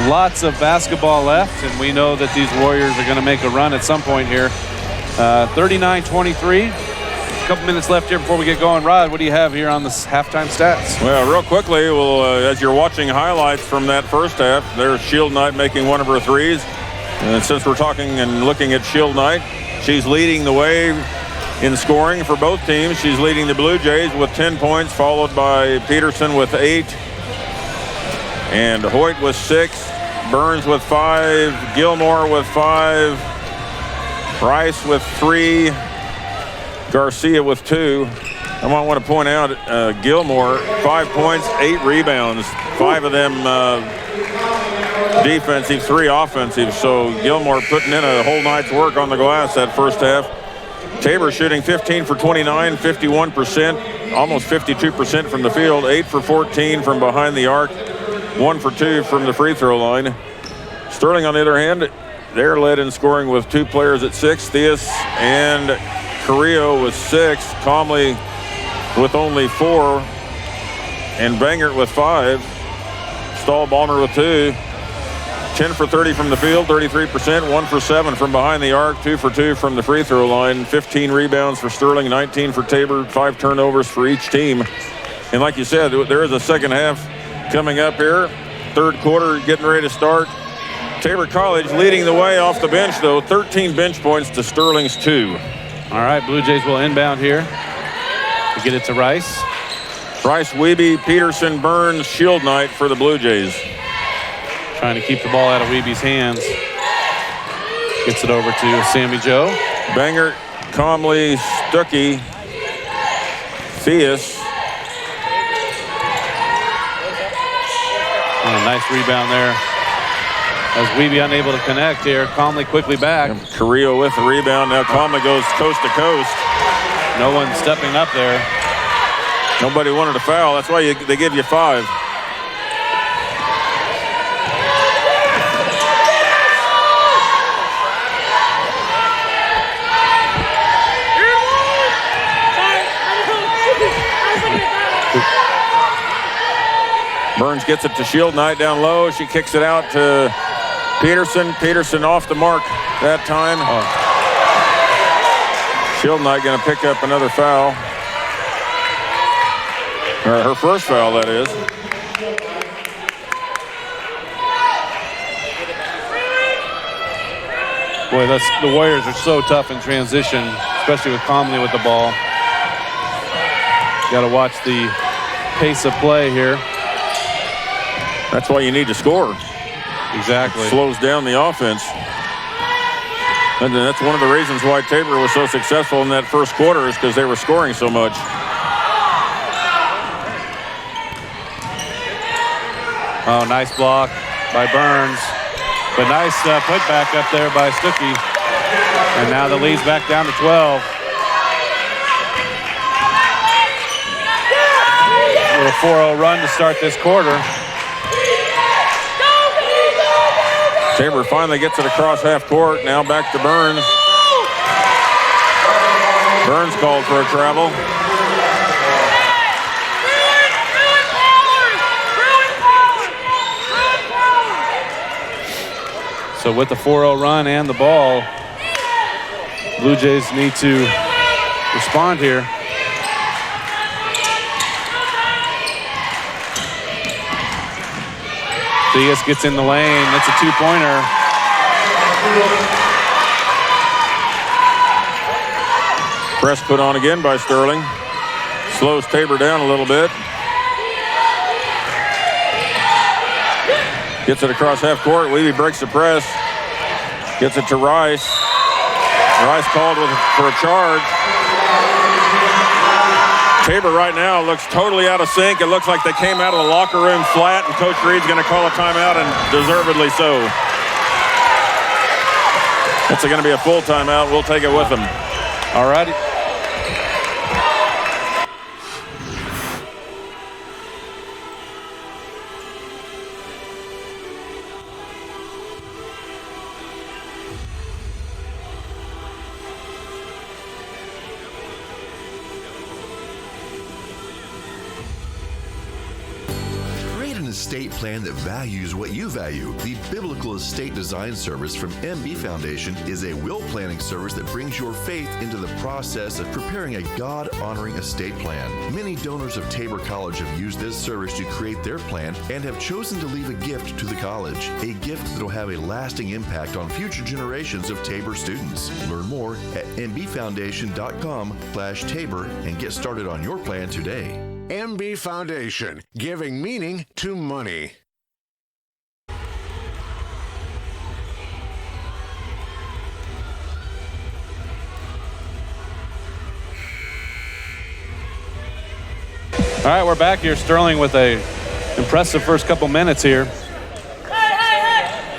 lots of basketball left, and we know that these Warriors are going to make a run at some point here. 39-23. A couple minutes left here before we get going. Rod, what do you have here on the halftime stats? Well, real quickly, as you're watching highlights from that first half, there's Shield Knight making one of her threes. And since we're talking and looking at Shield Knight, she's leading the way in scoring for both teams. She's leading the Blue Jays with 10 points, followed by Peterson with 8. And Hoyt with 6. Burns with 5. Gilmore with 5. Rice with 3. Garcia with 2. I want to point out Gilmore, 5 points, 8 rebounds. 5 of them defensive, 3 offensive. So Gilmore putting in a whole night's work on the glass that first half. Tabor shooting 15 for 29, 51%. almost 52% from the field, 8 for 14 from behind the arc, 1 for 2 from the free throw line. Sterling, on the other hand, they're led in scoring with 2 players at 6. Theus and Carillo with 6. Comley with only 4. And Bangert with 5. Stahlbalmer with 2. 10 for 30 from the field, 33%, 1 for 7 from behind the arc, 2 for 2 from the free throw line, 15 rebounds for Sterling, 19 for Tabor, 5 turnovers for each team. And like you said, there is a second half coming up here. Third quarter getting ready to start. Tabor College leading the way off the bench, though, 13 bench points to Sterling's 2. All right, Blue Jays will inbound here to get it to Rice. Rice, Wiebe, Peterson, Burns, Shield Knight for the Blue Jays. Trying to keep the ball out of Wiebe's hands. Gets it over to Sammy Joe. Bangert, Comley, Stuckey, Theus. Oh, nice rebound there. As Wiebe unable to connect here. Comley quickly back. Carillo with the rebound. Now Comley goes coast to coast. No one stepping up there. Nobody wanted a foul. That's why they give you 5. Burns gets it to Shield Knight down low. She kicks it out to Peterson. Peterson off the mark that time. Oh. Shield Knight going to pick up another foul. Or her first foul, that is. Boy, the Warriors are so tough in transition, especially with Comley with the ball. Got to watch the pace of play here. That's why you need to score. Exactly. It slows down the offense. And that's one of the reasons why Tabor was so successful in that first quarter, is because they were scoring so much. Oh, nice block by Burns. But nice putback up there by Stuckey. And now the lead's back down to 12. A little 4-0 run to start this quarter. Tabor finally gets it across half court. Now back to Burns. Burns called for a travel. So with the 4-0 run and the ball, Blue Jays need to respond here. Theus gets in the lane. That's a 2-pointer. Press put on again by Sterling. Slows Tabor down a little bit. Gets it across half court. Wiebe breaks the press. Gets it to Rice. Rice called for a charge. Tabor right now looks totally out of sync. It looks like they came out of the locker room flat, and Coach Reed's going to call a timeout, and deservedly so. It's going to be a full timeout. We'll take it with them. All righty. Estate plan that values what you value. The Biblical Estate Design Service from MB Foundation is a will planning service that brings your faith into the process of preparing a God-honoring estate plan. Many donors of Tabor College have used this service to create their plan and have chosen to leave a gift to the college, a gift that will have a lasting impact on future generations of Tabor students. Learn more at mbfoundation.com/Tabor and get started on your plan today. MB Foundation, giving meaning to money. All right, we're back here. Sterling with a impressive first couple minutes here.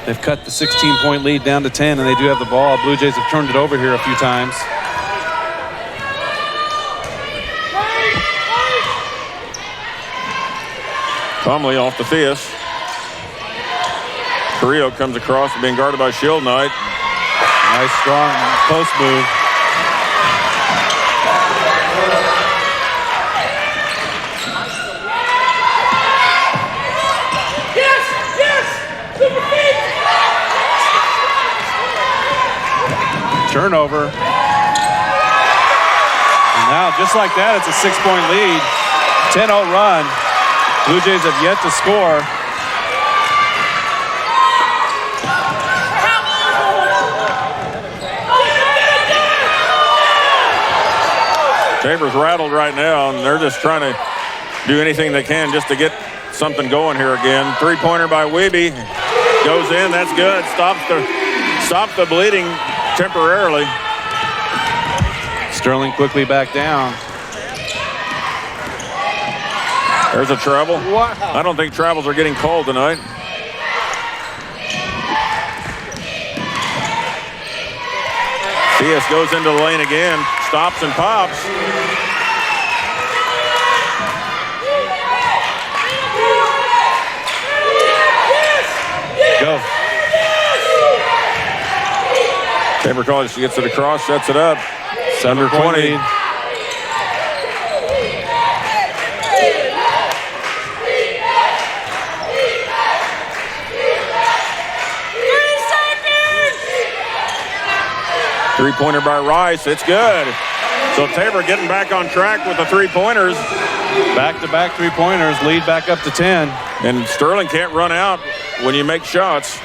They've cut the 16-point lead down to 10, and they do have the ball. Blue Jays have turned it over here a few times. Comley off the Theus. Carillo comes across, being guarded by Shield Knight. Nice strong post move. Turnover. And now, just like that, it's a 6-point lead. 10-0 run. Blue Jays have yet to score. Tabor's rattled right now, and they're just trying to do anything they can just to get something going here again. Three-pointer by Wiebe. Goes in. That's good. Stops the bleeding temporarily. Sterling quickly back down. There's a travel. Wow. I don't think travels are getting called tonight. Theus goes into the lane again. Stops and pops. Go. Tabor College gets it across, sets it up. Under 20. Lead. Three-pointer by Rice. It's good. So Tabor getting back on track with the three-pointers. Back-to-back three-pointers. Lead back up to 10. And Sterling can't run out when you make shots.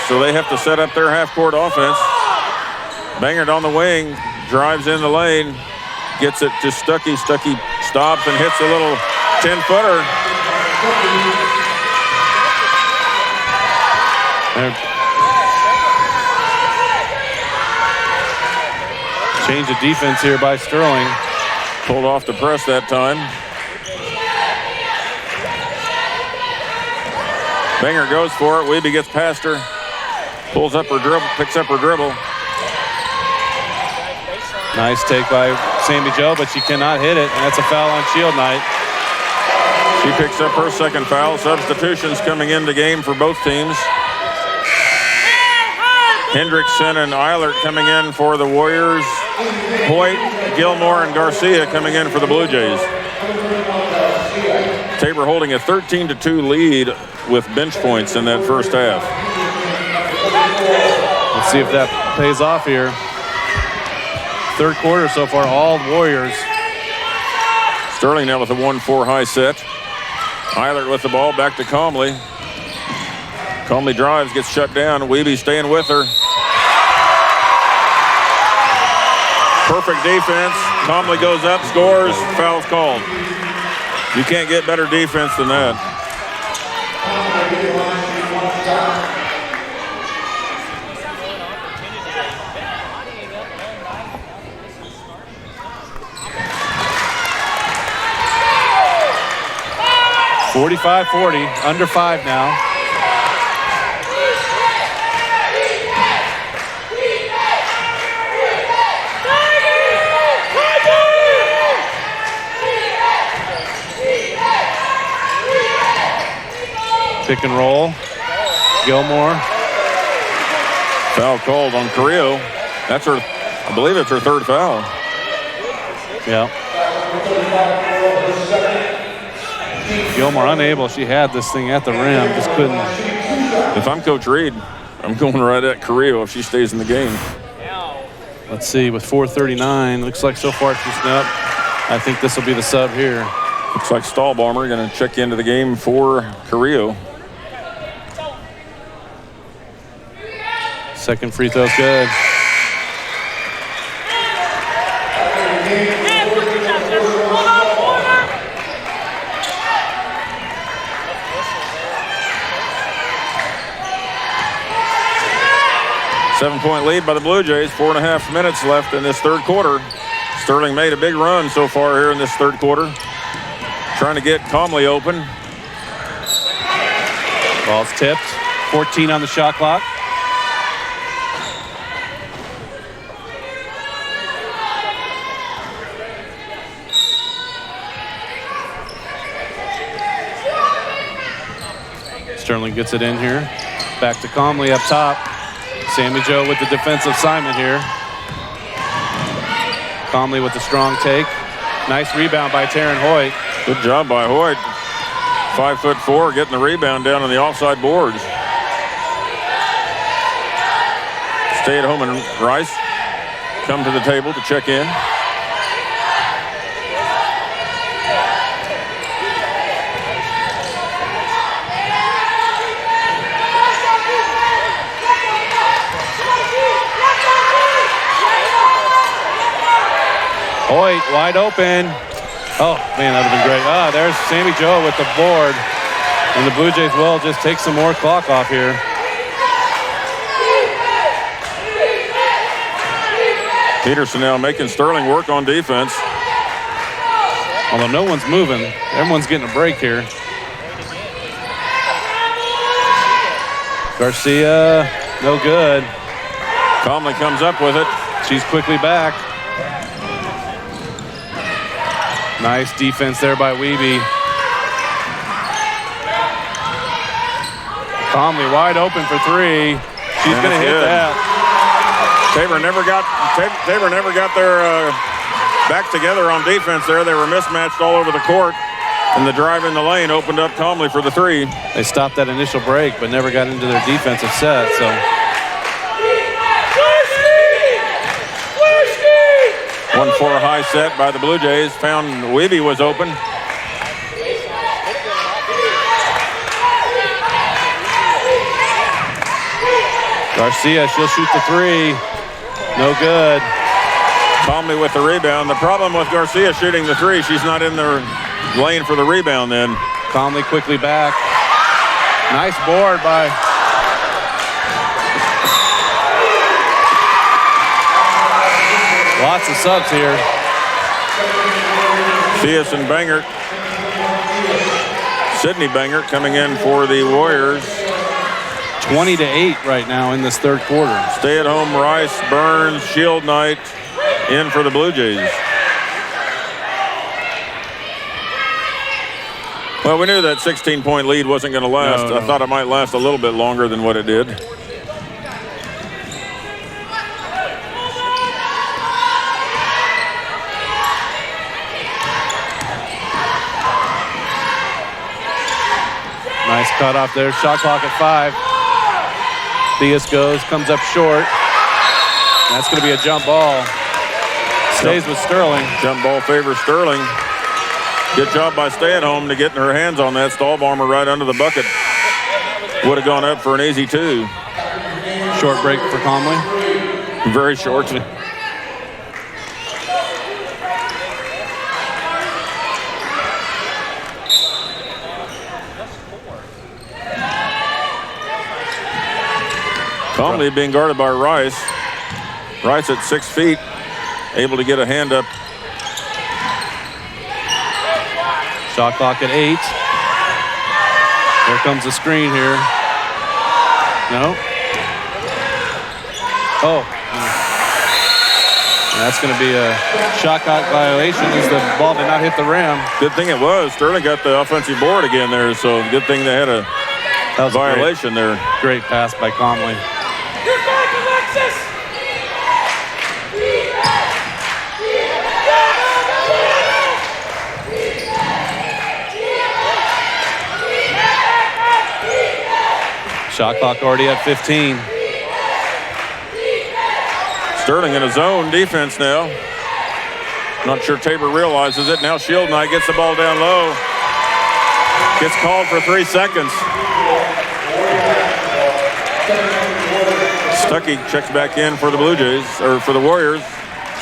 So they have to set up their half-court offense. Bangert on the wing. Drives in the lane. Gets it to Stuckey. Stuckey stops and hits a little 10-footer. Change of defense here by Sterling. Pulled off the press that time. Bangert goes for it. Wiebe gets past her. Pulls up her dribble, picks up her dribble. Nice take by Sammy Jo, but she cannot hit it, and that's a foul on Shield Knight. She picks up her second foul. Substitutions coming into game for both teams. Hendrickson and Eilert coming in for the Warriors. Hoyt, Gilmore, and Garcia coming in for the Blue Jays. Tabor holding a 13-2 lead with bench points in that first half. Let's see if that pays off here. Third quarter so far, all Warriors. Sterling now with a 1-4 high set. Eilert with the ball, back to Comley. Comley drives, gets shut down. Wiebe staying with her. Perfect defense. Comley goes up, scores, foul's called. You can't get better defense than that. .45-40, under 5 now. Pick and roll. Gilmore. Foul called on Carillo. That's her, I believe it's her third foul. Yeah. Gilmore unable. She had this thing at the rim, just couldn't. If I'm Coach Reed, I'm going right at Carillo if she stays in the game. Let's see, with 4:39, looks like so far she's up. I think this will be the sub here. Looks like Stahlbaumer going to check into the game for Carillo. Second free throw's good. Seven-point lead by the Blue Jays. 4.5 minutes left in this third quarter. Sterling made a big run so far here in this third quarter. Trying to get Comley open. Ball's tipped. 14 on the shot clock. Sterling gets it in here. Back to Comley up top. Sammy Joe with the defensive assignment here. Comley with the strong take. Nice rebound by Taryn Hoyt. Good job by Hoyt. 5'4", getting the rebound down on the offside boards. Stay at home and Rice come to the table to check in. Hoyt wide open. Oh, man, that would have been great. Ah, there's Sammy Joe with the board. And the Blue Jays will just take some more clock off here. Peterson now making Sterling work on defense. Although no one's moving. Everyone's getting a break here. Garcia, no good. Comley comes up with it. She's quickly back. Nice defense there by Wiebe. Comley wide open for three. She's going to hit that. Tabor never got their back together on defense there. They were mismatched all over the court. And the drive in the lane opened up Comley for the three. They stopped that initial break, but never got into their defensive set. So 1-4 high set by the Blue Jays. Found Wiebe was open. Garcia, she'll shoot the three. No good. Comley with the rebound. The problem with Garcia shooting the three, she's not in the lane for the rebound then. Comley quickly back. Nice board by lots of subs here. Theus and Bangert. Sydney Bangert coming in for the Warriors. 20-8 right now in this third quarter. Stay-at-home Rice, Burns, Shield Knight in for the Blue Jays. Well, we knew that 16-point lead wasn't going to last. No. I thought it might last a little bit longer than what it did. Nice cut off there. Shot clock at 5. Theus goes, comes up short. That's going to be a jump ball. Stays with Sterling. Jump ball favors Sterling. Good job by Stay-at-home to getting her hands on that. Stahlbomber right under the bucket. Would have gone up for an easy 2. Short break for Comley. Very short. Comley being guarded by Rice. Rice at 6 feet, able to get a hand up. Shot clock at 8. Here comes the screen here. No. Oh. That's going to be a shot clock violation as the ball did not hit the rim. Good thing it was. Sterling got the offensive board again there, so good thing they had a violation there. Great pass by Comley. Shot clock already at 15. Sterling in a zone defense now. Not sure Tabor realizes it. Now Shield Knight gets the ball down low. Gets called for 3 seconds. Stuckey checks back in for the Blue Jays, or for the Warriors.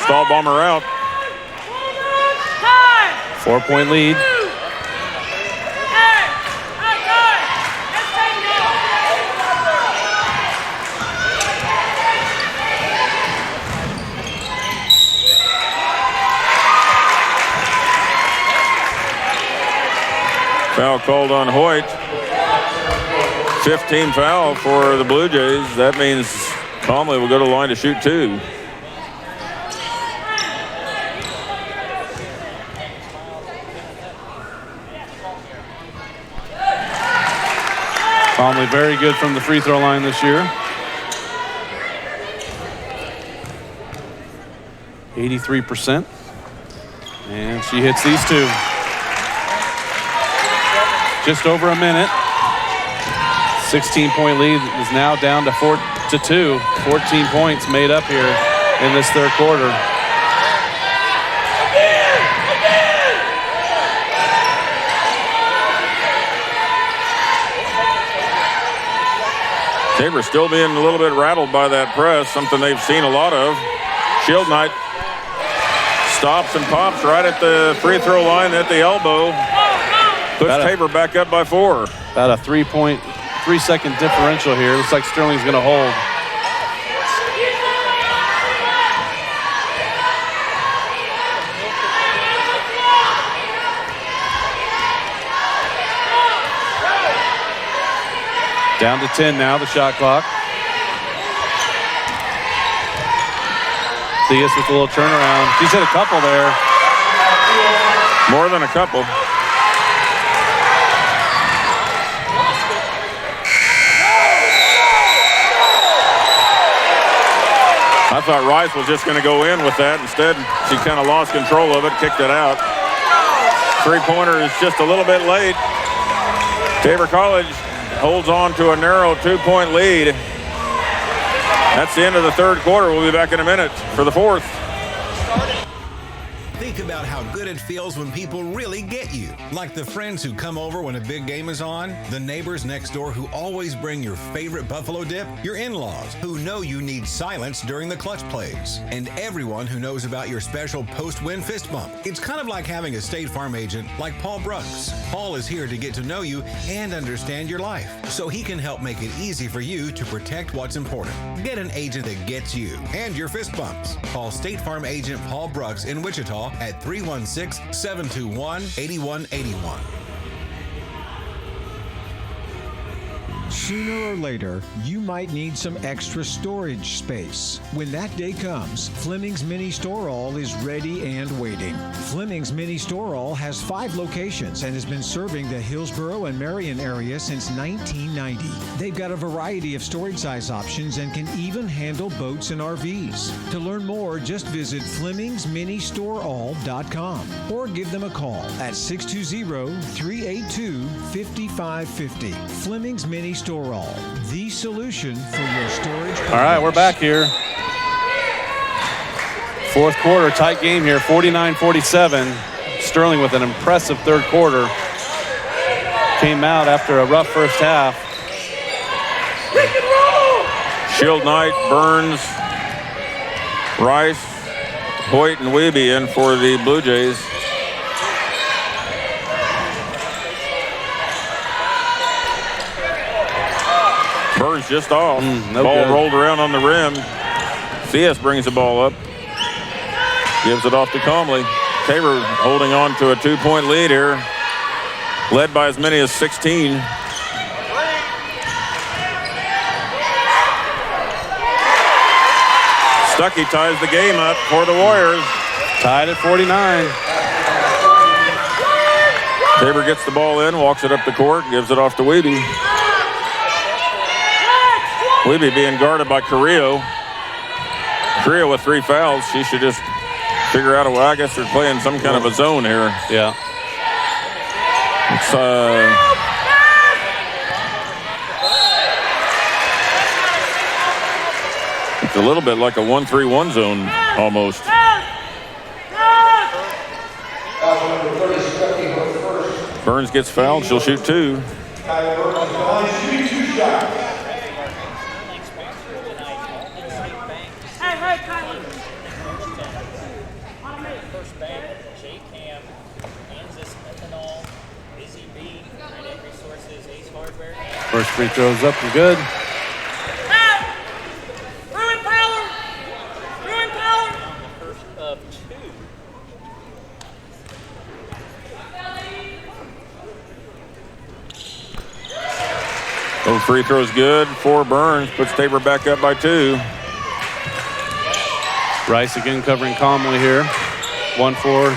Stahlbomber out. 4-point lead. Foul called on Hoyt. 15 foul for the Blue Jays. That means Comley will go to the line to shoot 2. Calmly very good from the free throw line this year. 83%. And she hits these two. Just over a minute. 16-point lead is now down to 4-2. 14 points made up here in this third quarter. Tabor still being a little bit rattled by that press, something they've seen a lot of. Shield Knight stops and pops right at the free throw line at the elbow. Puts Tabor back up by 4. About a 3.3-second differential here. Looks like Sterling's going to hold. Down to 10 now, the shot clock. Theus with a little turnaround. She's hit a couple there. More than a couple. I thought Rice was just going to go in with that. Instead, she kind of lost control of it, kicked it out. Three-pointer is just a little bit late. Tabor College holds on to a narrow 2-point lead. That's the end of the third quarter. We'll be back in a minute for the fourth. Think about how good it feels when people really get you. Like the friends who come over when a big game is on, the neighbors next door who always bring your favorite buffalo dip, your in-laws who know you need silence during the clutch plays, and everyone who knows about your special post-win fist bump. It's kind of like having a State Farm agent like Paul Brooks. Paul is here to get to know you and understand your life, so he can help make it easy for you to protect what's important. Get an agent that gets you and your fist bumps. Call State Farm agent Paul Brooks in Wichita at 316-721-8181. Sooner or later, you might need some extra storage space. When that day comes, Fleming's Mini Store All is ready and waiting. Fleming's Mini Store All has 5 locations and has been serving the Hillsborough and Marion area since 1990. They've got a variety of storage size options and can even handle boats and RVs. To learn more, just visit FlemingsMiniStoreAll.com or give them a call at 620-382-5550. Fleming's Mini Store All, the solution for your storage problems. All right, we're back here. Fourth quarter, tight game here, 49-47. Sterling with an impressive third quarter. Came out after a rough first half. Shield Knight, Burns, Rice, Hoyt, and Wiebe in for the Blue Jays. Burns just off. Ball rolled around on the rim. Theus brings the ball up. Gives it off to Comley. Tabor holding on to a 2-point lead here. Led by as many as 16. Stuckey ties the game up for the Warriors. Tied at 49. Tabor gets the ball in, walks it up the court, gives it off to Wiebe. Wiebe being guarded by Carillo. Carillo with 3 fouls. She should just figure out a way. I guess they're playing some kind of a zone here. Yeah. It's a little bit like a 1-3-1 zone almost. Burns gets fouled. She'll shoot 2. First free throw's up and good. Those free throws good for Burns. Puts Tabor back up by 2. Rice again covering calmly here. 1-4.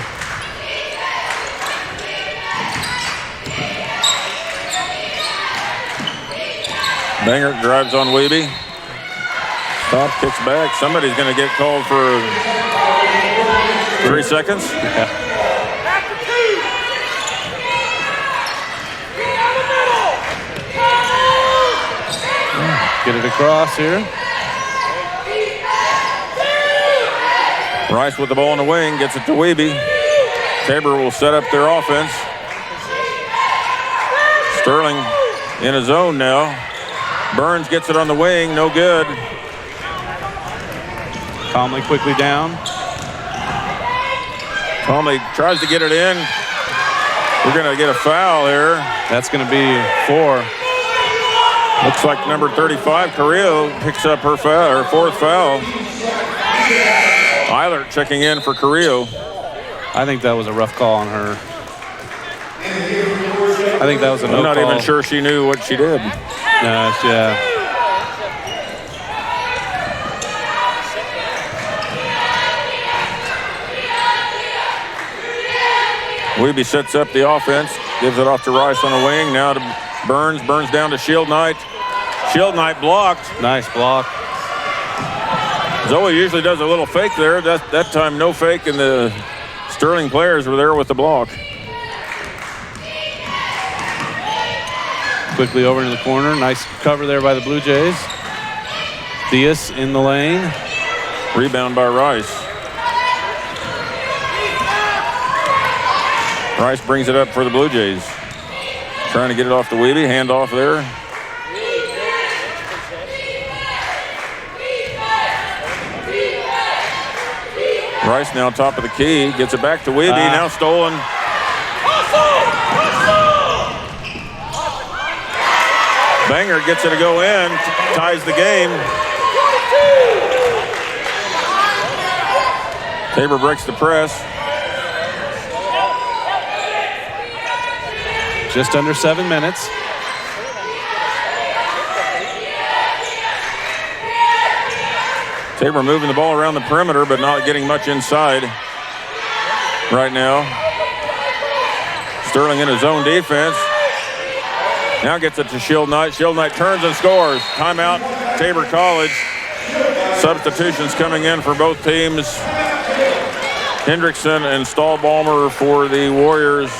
Banger drives on Wiebe. Stops, kicks back. Somebody's going to get called for 3 seconds. Yeah. Get it across here. Rice with the ball in the wing, gets it to Wiebe. Tabor will set up their offense. Sterling in a zone now. Burns gets it on the wing, no good. Calmly quickly down. Calmly tries to get it in. We're going to get a foul here. That's going to be 4. Looks like number 35, Carillo, picks up her foul, her 4th foul. Eilert checking in for Carillo. I think that was a rough call on her. I think that was a no call. I'm not even sure she knew what she did. Yeah. Wiebe sets up the offense, gives it off to Rice on the wing. Now to Burns. Burns down to Shield Knight. Shield Knight blocked. Nice block. Zoe usually does a little fake there. That time no fake, and the Sterling players were there with the block. Quickly over into the corner. Nice cover there by the Blue Jays. Theus in the lane. Rebound by Rice. Rice brings it up for the Blue Jays. Trying to get it off to Wiebe. Hand off there. Rice now top of the key. Gets it back to Wiebe. Now stolen. Banger gets it to go in. Ties the game. Tabor breaks the press. Just under 7 minutes. Tabor moving the ball around the perimeter, but not getting much inside right now. Sterling in his own defense. Now gets it to Shield Knight. Shield Knight turns and scores. Timeout, Tabor College. Substitutions coming in for both teams. Hendrickson and Stahlbalmer for the Warriors.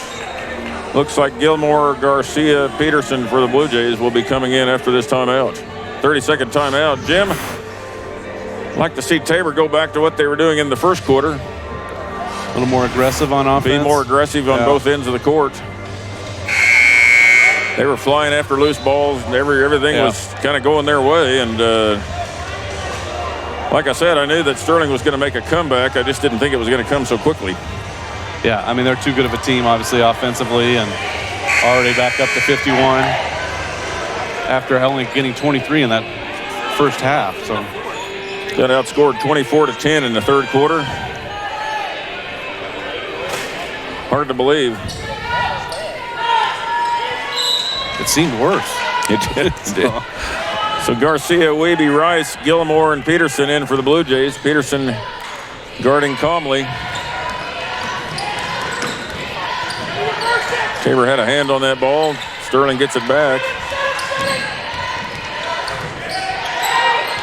Looks like Gilmore, Garcia, Peterson for the Blue Jays will be coming in after this timeout. 30-second timeout. Jim, I'd like to see Tabor go back to what they were doing in the first quarter. A little more aggressive on offense. Be more aggressive on both ends of the court. They were flying after loose balls, and everything was kind of going their way. And like I said, I knew that Sterling was going to make a comeback. I just didn't think it was going to come so quickly. Yeah, I mean, they're too good of a team, obviously, offensively, and already back up to 51 after only getting 23 in that first half. So got outscored 24-10 in the third quarter. Hard to believe. It seemed worse. It did. So Garcia, Wiebe, Rice, Gilmore, and Peterson in for the Blue Jays. Peterson guarding calmly. Tabor had a hand on that ball. Sterling gets it back.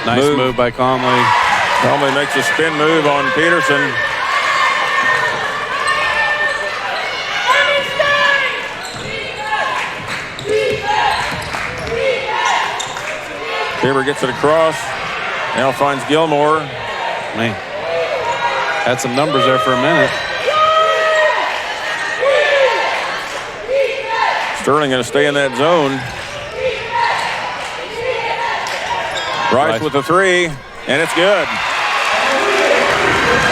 Nice move by Conley. Conley makes a spin move on Peterson. Tabor gets it across. Now finds Gilmore. Man, had some numbers there for a minute. Sterling going to stay in that zone. Rice with the three, and it's good.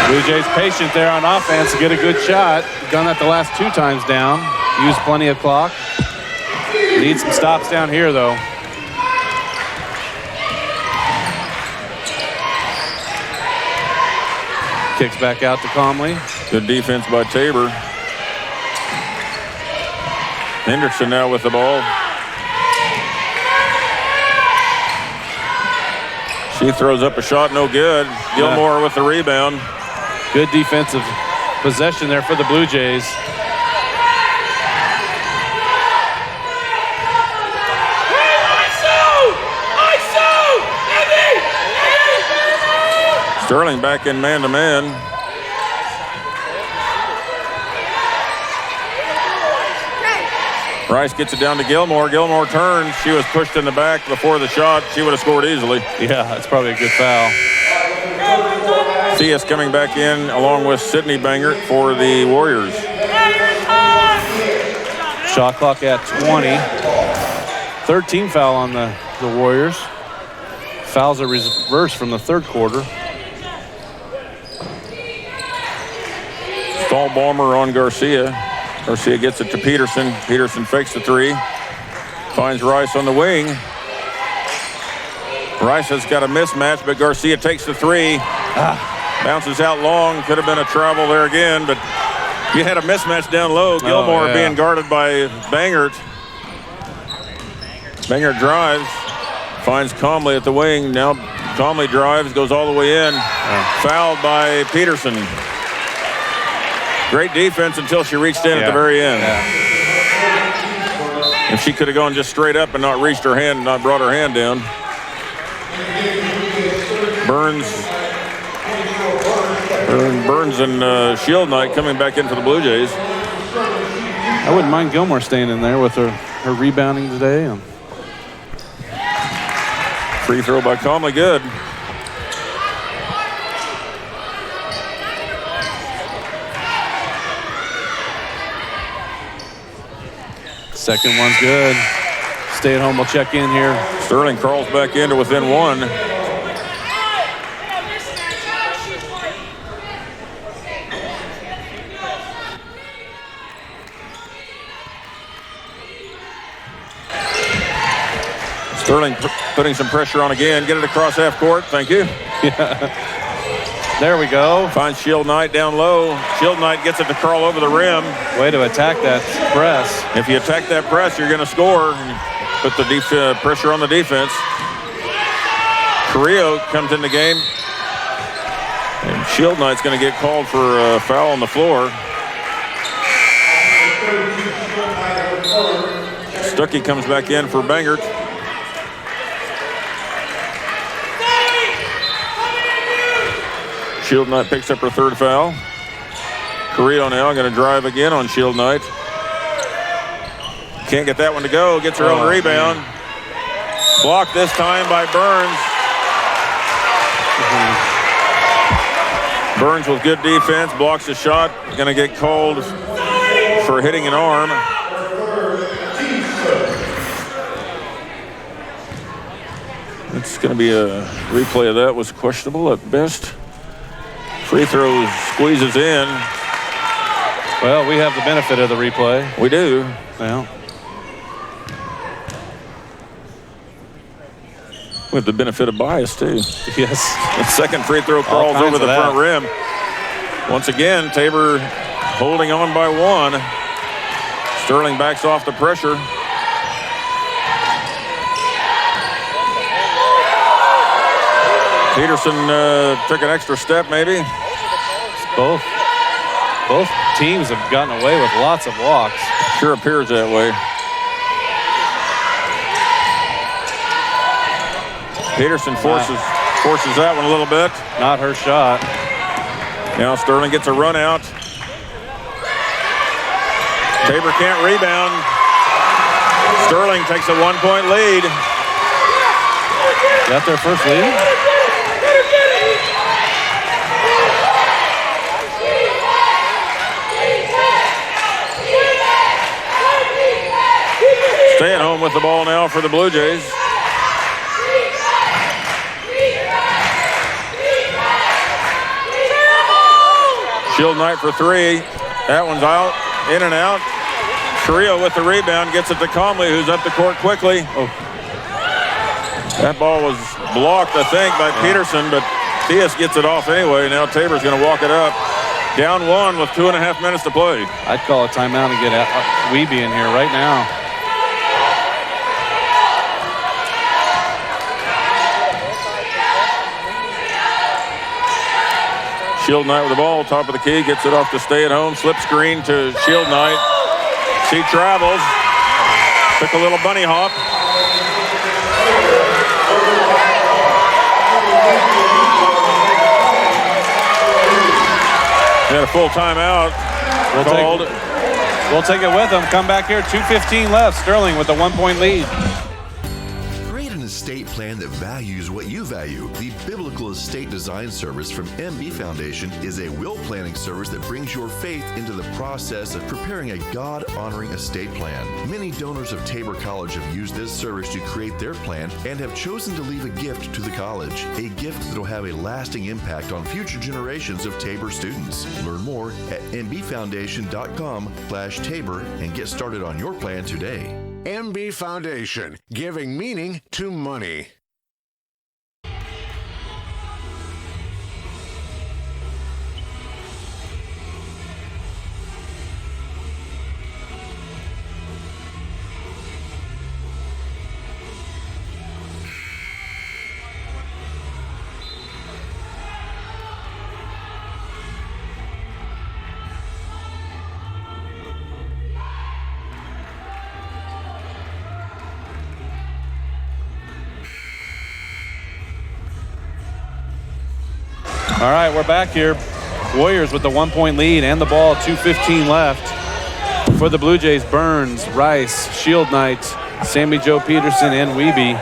Blue Jays patient there on offense to get a good shot. Done that the last 2 times down. Used plenty of clock. Need some stops down here, though. Kicks back out to Comley. Good defense by Tabor. Hendrickson now with the ball. She throws up a shot, no good. Gilmore with the rebound. Good defensive possession there for the Blue Jays. Sterling back in man-to-man. Rice gets it down to Gilmore. Gilmore turns. She was pushed in the back before the shot. She would have scored easily. Yeah, that's probably a good foul. Theus coming back in along with Sydney Bangert for the Warriors. Shot clock at 20. 13 foul on the Warriors. Fouls are reversed from the third quarter. Stall bomber on Garcia. Garcia gets it to Peterson. Peterson fakes the three. Finds Rice on the wing. Rice has got a mismatch, but Garcia takes the three. Bounces out long. Could have been a travel there again, but you had a mismatch down low. Gilmore being guarded by Bangert. Bangert drives. Finds Comley at the wing. Now Comley drives, goes all the way in. Fouled by Peterson. Great defense until she reached in at the very end. If she could have gone just straight up and not reached her hand, not brought her hand down. Burns and Shield Knight coming back in for the Blue Jays. I wouldn't mind Gilmore staying in there with her rebounding today. Free throw by Comley, good. Second one's good. Stay at home will check in here. Sterling crawls back into within one. Sterling putting some pressure on again. Get it across half court. Thank you. There we go. Finds Shield Knight down low. Shield Knight gets it to crawl over the rim. Way to attack that press. If you attack that press, you're going to score. Put the pressure on the defense. Carillo comes in the game. And Shield Knight's going to get called for a foul on the floor. Stuckey comes back in for Bangert. Shield Knight picks up her third foul. Carillo now going to drive again on Shield Knight. Can't get that one to go. Gets her own rebound. Blocked this time by Burns. Burns with good defense. Blocks the shot. Going to get called for hitting an arm. It's going to be a replay of that. Was questionable at best. Free throw squeezes in. Well, we have the benefit of the replay. We do. Well, we have the benefit of bias, too. Yes. The second free throw crawls over the front rim. Once again, Tabor holding on by one. Sterling backs off the pressure. Peterson took an extra step, maybe. Both teams have gotten away with lots of walks. Sure appears that way. Peterson forces that one a little bit. Not her shot. Now Sterling gets a run out. Tabor can't rebound. Sterling takes a 1-point lead. Is that their first lead? Stay at home with the ball now for the Blue Jays. Shield Knight for three. That one's out, in and out. Carillo with the rebound, gets it to Comley, who's up the court quickly. Oh. That ball was blocked, I think, by Peterson, but Theus gets it off anyway. Now Tabor's going to walk it up. Down one with 2.5 minutes to play. I'd call a timeout and get Weeby in here right now. Shield Knight with the ball, top of the key, gets it off to Stay at Home. Slip screen to Shield Knight. She travels. Took a little bunny hop. They had a full timeout called. We'll take it with them. Come back here. 2:15 left. Sterling with a 1-point lead. Create an estate plan that values what you value. The Biblical Estate Design Service from MB Foundation is a will planning service that brings your faith into the process of preparing a God-honoring estate plan. Many donors of Tabor College have used this service to create their plan and have chosen to leave a gift to the college, a gift that will have a lasting impact on future generations of Tabor students. Learn more at mbfoundation.com/Tabor and get started on your plan today. MB Foundation, giving meaning to money. All right, we're back here. Warriors with the 1-point lead and the ball. 2:15 left. For the Blue Jays, Burns, Rice, Shield Knight, Sammy Joe Peterson, and Wiebe.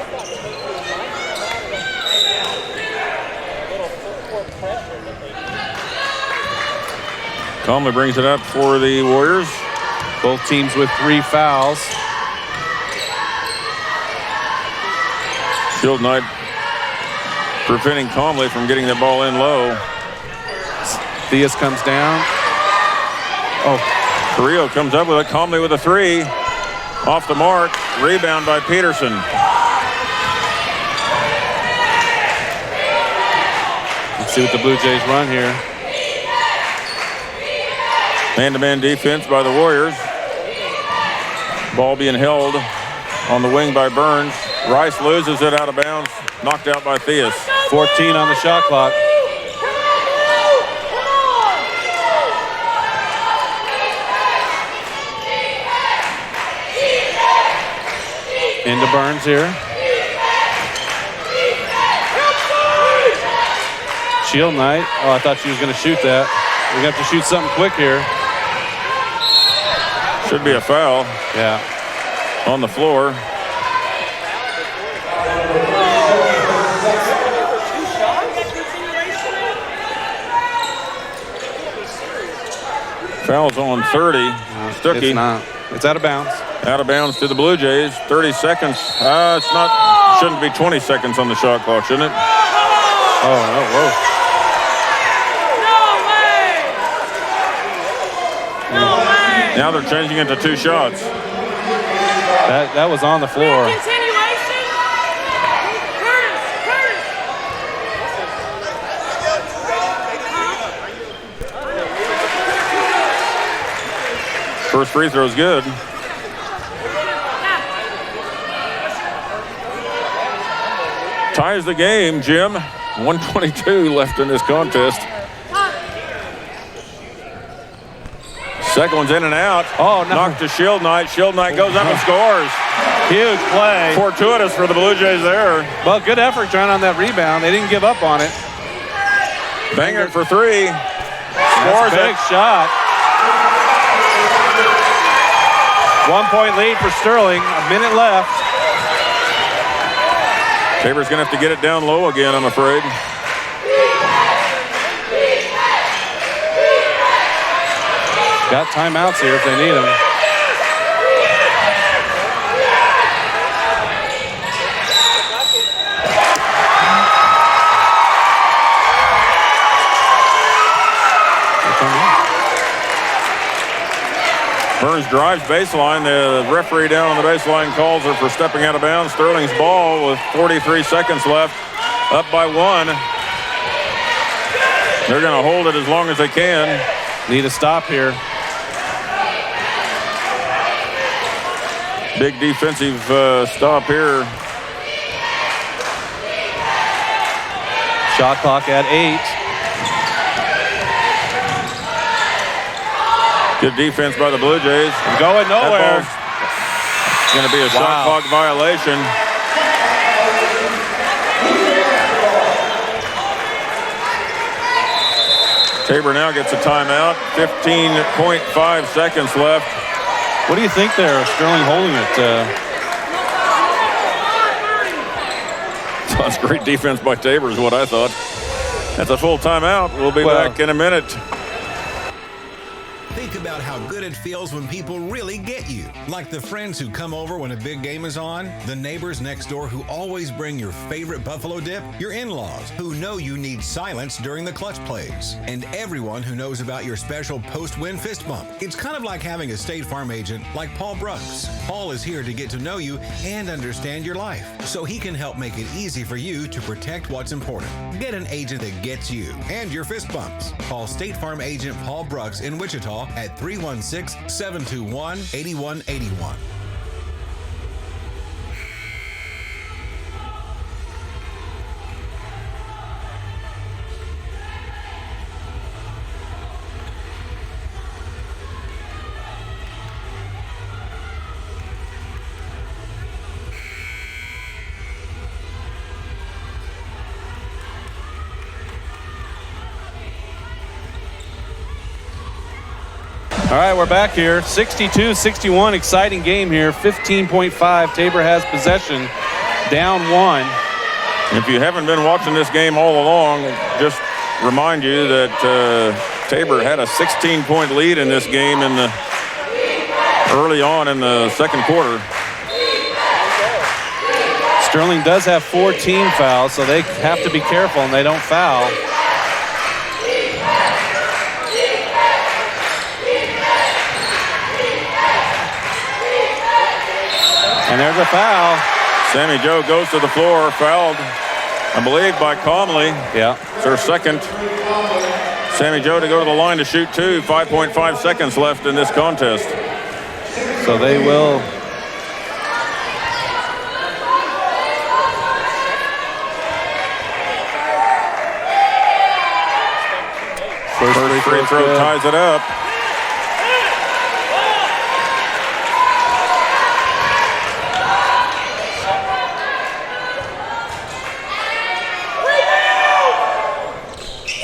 Conley brings it up for the Warriors. Both teams with 3 fouls. Shield Knight preventing Conley from getting the ball in low. Theus comes down. Oh, Carillo comes up with it. Conley with a 3. Off the mark. Rebound by Peterson. let's see what the Blue Jays run here. Man-to-man defense by the Warriors. Ball being held on the wing by Burns. Rice loses it out of bounds. Knocked out by Theus. 14 on the shot clock. Into Burns here. Shield Knight. Oh, I thought she was going to shoot that. We're going to have to shoot something quick here. Should be a foul. Yeah. On the floor. Foul's on 30. Stuckey. It's not. It's out of bounds. Out of bounds to the Blue Jays. 30 seconds. It's not. Shouldn't be 20 seconds on the shot clock, shouldn't it? Oh, no, whoa. Now they're changing it to 2 shots. That was on the floor. First free throw is good. Ties the game, Jim. 1:22 left in this contest. Second one's in and out. Oh, no. Knocked to Shield Knight. Shield Knight goes up and scores. Huge play. Fortuitous for the Blue Jays there. Well, good effort trying on that rebound. They didn't give up on it. Banger for 3. Scores Big it. shot. 1-point lead for Sterling. A minute left. Tabor's going to have to get it down low again, I'm afraid. Got timeouts here if they need them. Burns drives baseline. The referee down on the baseline calls her for stepping out of bounds. Sterling's ball with 43 seconds left, up by 1. They're going to hold it as long as they can. Need a stop here. Big defensive stop here. Shot clock at 8. Good defense by the Blue Jays. Going nowhere. It's going to be a shot clock violation. Tabor now gets a timeout. 15.5 seconds left. What do you think there? Sterling holding it. That's great defense by Tabor is what I thought. That's a full timeout. We'll be back in a minute. Think about how good it feels when people really get you. Like the friends who come over when a big game is on, the neighbors next door who always bring your favorite buffalo dip, your in-laws who know you need silence during the clutch plays, and everyone who knows about your special post-win fist bump. It's kind of like having a State Farm agent like Paul Brooks. Paul is here to get to know you and understand your life, so he can help make it easy for you to protect what's important. Get an agent that gets you and your fist bumps. Call State Farm agent Paul Brooks in Wichita at 316-721-8181. All right, we're back here. 62-61, exciting game here. 15.5. Tabor has possession, down 1. If you haven't been watching this game all along, just remind you that Tabor had a 16-point lead in this game early on in the second quarter. Sterling does have 4 team fouls, so they have to be careful and they don't foul. And there's a foul. Sammy Joe goes to the floor, fouled, I believe, by Comley. Yeah. It's her second. Sammy Joe to go to the line to shoot 2. 5.5 seconds left in this contest. So they will. First free throw ties it up.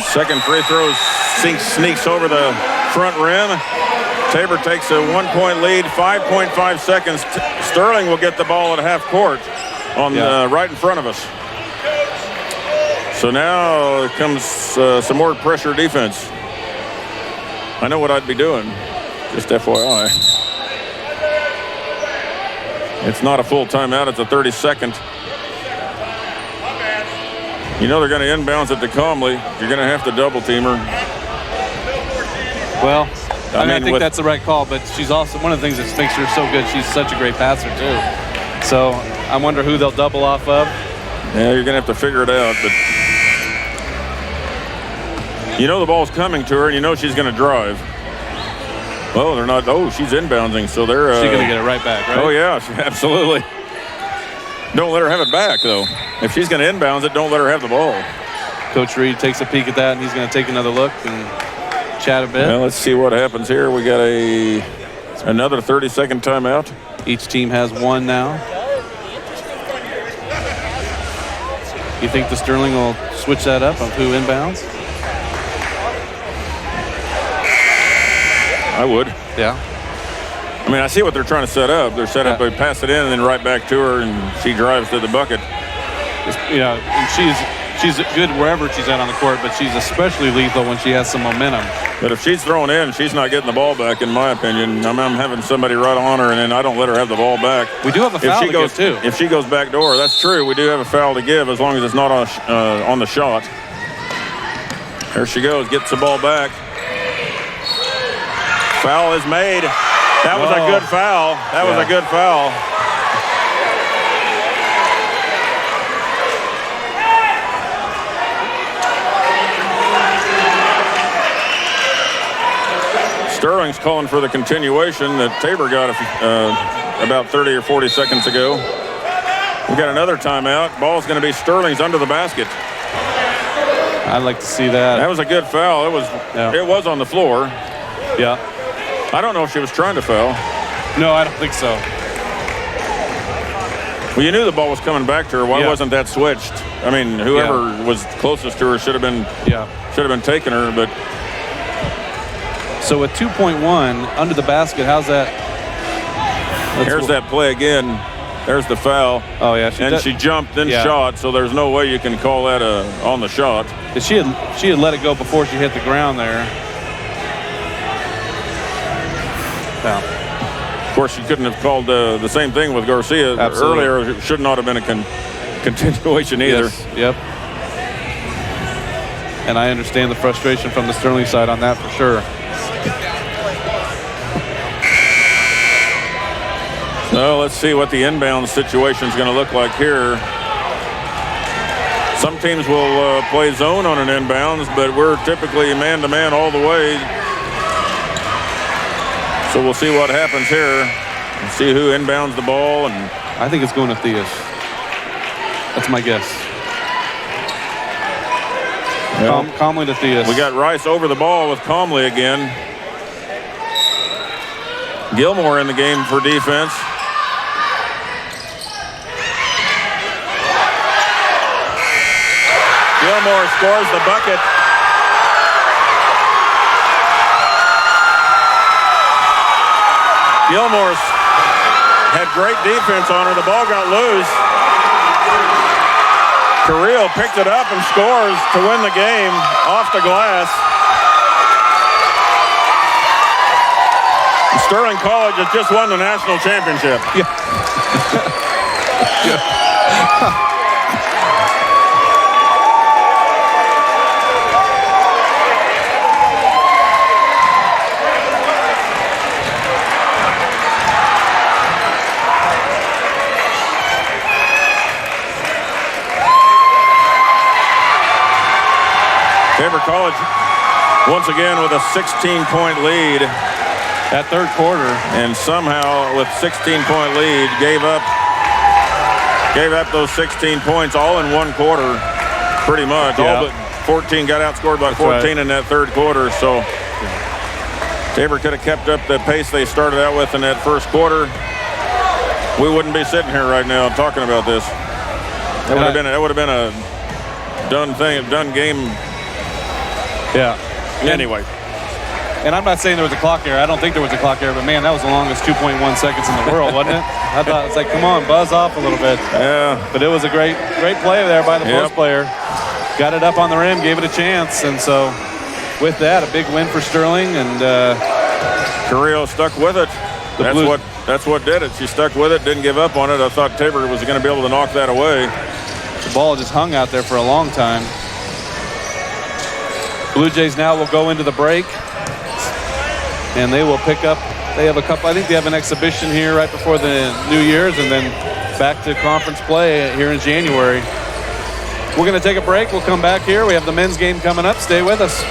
Second free throw sneaks over the front rim. Tabor takes a 1-point lead, 5.5 seconds. Sterling will get the ball at half court on right in front of us. So now comes some more pressure defense. I know what I'd be doing, just FYI. It's not a full timeout, it's a 30-second. You know they're going to inbounds it to Comley. You're going to have to double team her. Well, I think that's the right call, but she's also, one of the things that makes her so good, she's such a great passer too. So I wonder who they'll double off of. Yeah, you're going to have to figure it out, but you know the ball's coming to her and you know she's going to drive. Well, they're not. Oh, she's inbounding, so they're. She's going to get it right back, right? Oh, yeah, absolutely. Don't let her have it back, though. If she's going to inbounds it, don't let her have the ball. Coach Reed takes a peek at that, and he's going to take another look and chat a bit. Well, let's see what happens here. We got another 30-second timeout. Each team has 1 now. You think the Sterling will switch that up of who inbounds? I would. Yeah. I mean, I see what they're trying to set up. They're set up to pass it in and then right back to her, and she drives to the bucket. You know, and she's good wherever she's at on the court, but she's especially lethal when she has some momentum. But if she's throwing in, she's not getting the ball back, in my opinion. I'm having somebody right on her, and then I don't let her have the ball back. We do have a foul to give, too. If she goes back door, that's true. We do have a foul to give as long as it's not on the shot. There she goes, gets the ball back. Foul is made. That was a good foul. That was a good foul. Sterling's calling for the continuation that Tabor got about 30 or 40 seconds ago. We got another timeout. Ball's going to be Sterling's under the basket. I'd like to see that. That was a good foul. It was on the floor. Yeah. I don't know if she was trying to foul. No, I don't think so. Well, you knew the ball was coming back to her. Why wasn't that switched? I mean, whoever was closest to her should have been taking her, but So with 2.1 under the basket, how's that? Here's that play again. There's the foul. Oh, yeah. She jumped, then shot, so there's no way you can call that on the shot. She had let it go before she hit the ground there. Foul. Of course, she couldn't have called the same thing with Garcia. Absolutely. Earlier. It should not have been a continuation either. Yes. Yep. And I understand the frustration from the Sterling side on that for sure. So let's see what the inbound situation is going to look like here. Some teams will play zone on an inbounds, but we're typically man-to-man all the way. So we'll see what happens here. We'll see who inbounds the ball. And I think it's going to Theus. That's my guess. Well, Calmly to Theus. we got Rice over the ball with Calmly again. Gilmore in the game for defense. Gilmore scores the bucket. Gilmore's had great defense on her. The ball got loose. Carillo picked it up and scores to win the game off the glass. Sterling College has just won the national championship. Yeah. Tabor College once again with a 16-point lead. That third quarter. And somehow with 16-point lead gave up those 16 points all in one quarter pretty much. Yeah. All but 14 got outscored by 14 in that third quarter. So Tabor could have kept up the pace they started out with in that first quarter. We wouldn't be sitting here right now talking about this. That would have been a done game. Yeah. Anyway. And I'm not saying there was a clock error. I don't think there was a clock error, but man, that was the longest 2.1 seconds in the world, wasn't it? I thought it's like, come on, buzz off a little bit. Yeah. But it was a great play there by the post player. Got it up on the rim, gave it a chance, and so with that, a big win for Sterling, and Carillo stuck with it. That's what did it. She stuck with it, didn't give up on it. I thought Tabor was going to be able to knock that away. The ball just hung out there for a long time. Blue Jays now will go into the break, and they will pick up. They have a couple. I think they have an exhibition here right before the New Year's, and then back to conference play here in January. We're going to take a break. We'll come back here. We have the men's game coming up. Stay with us.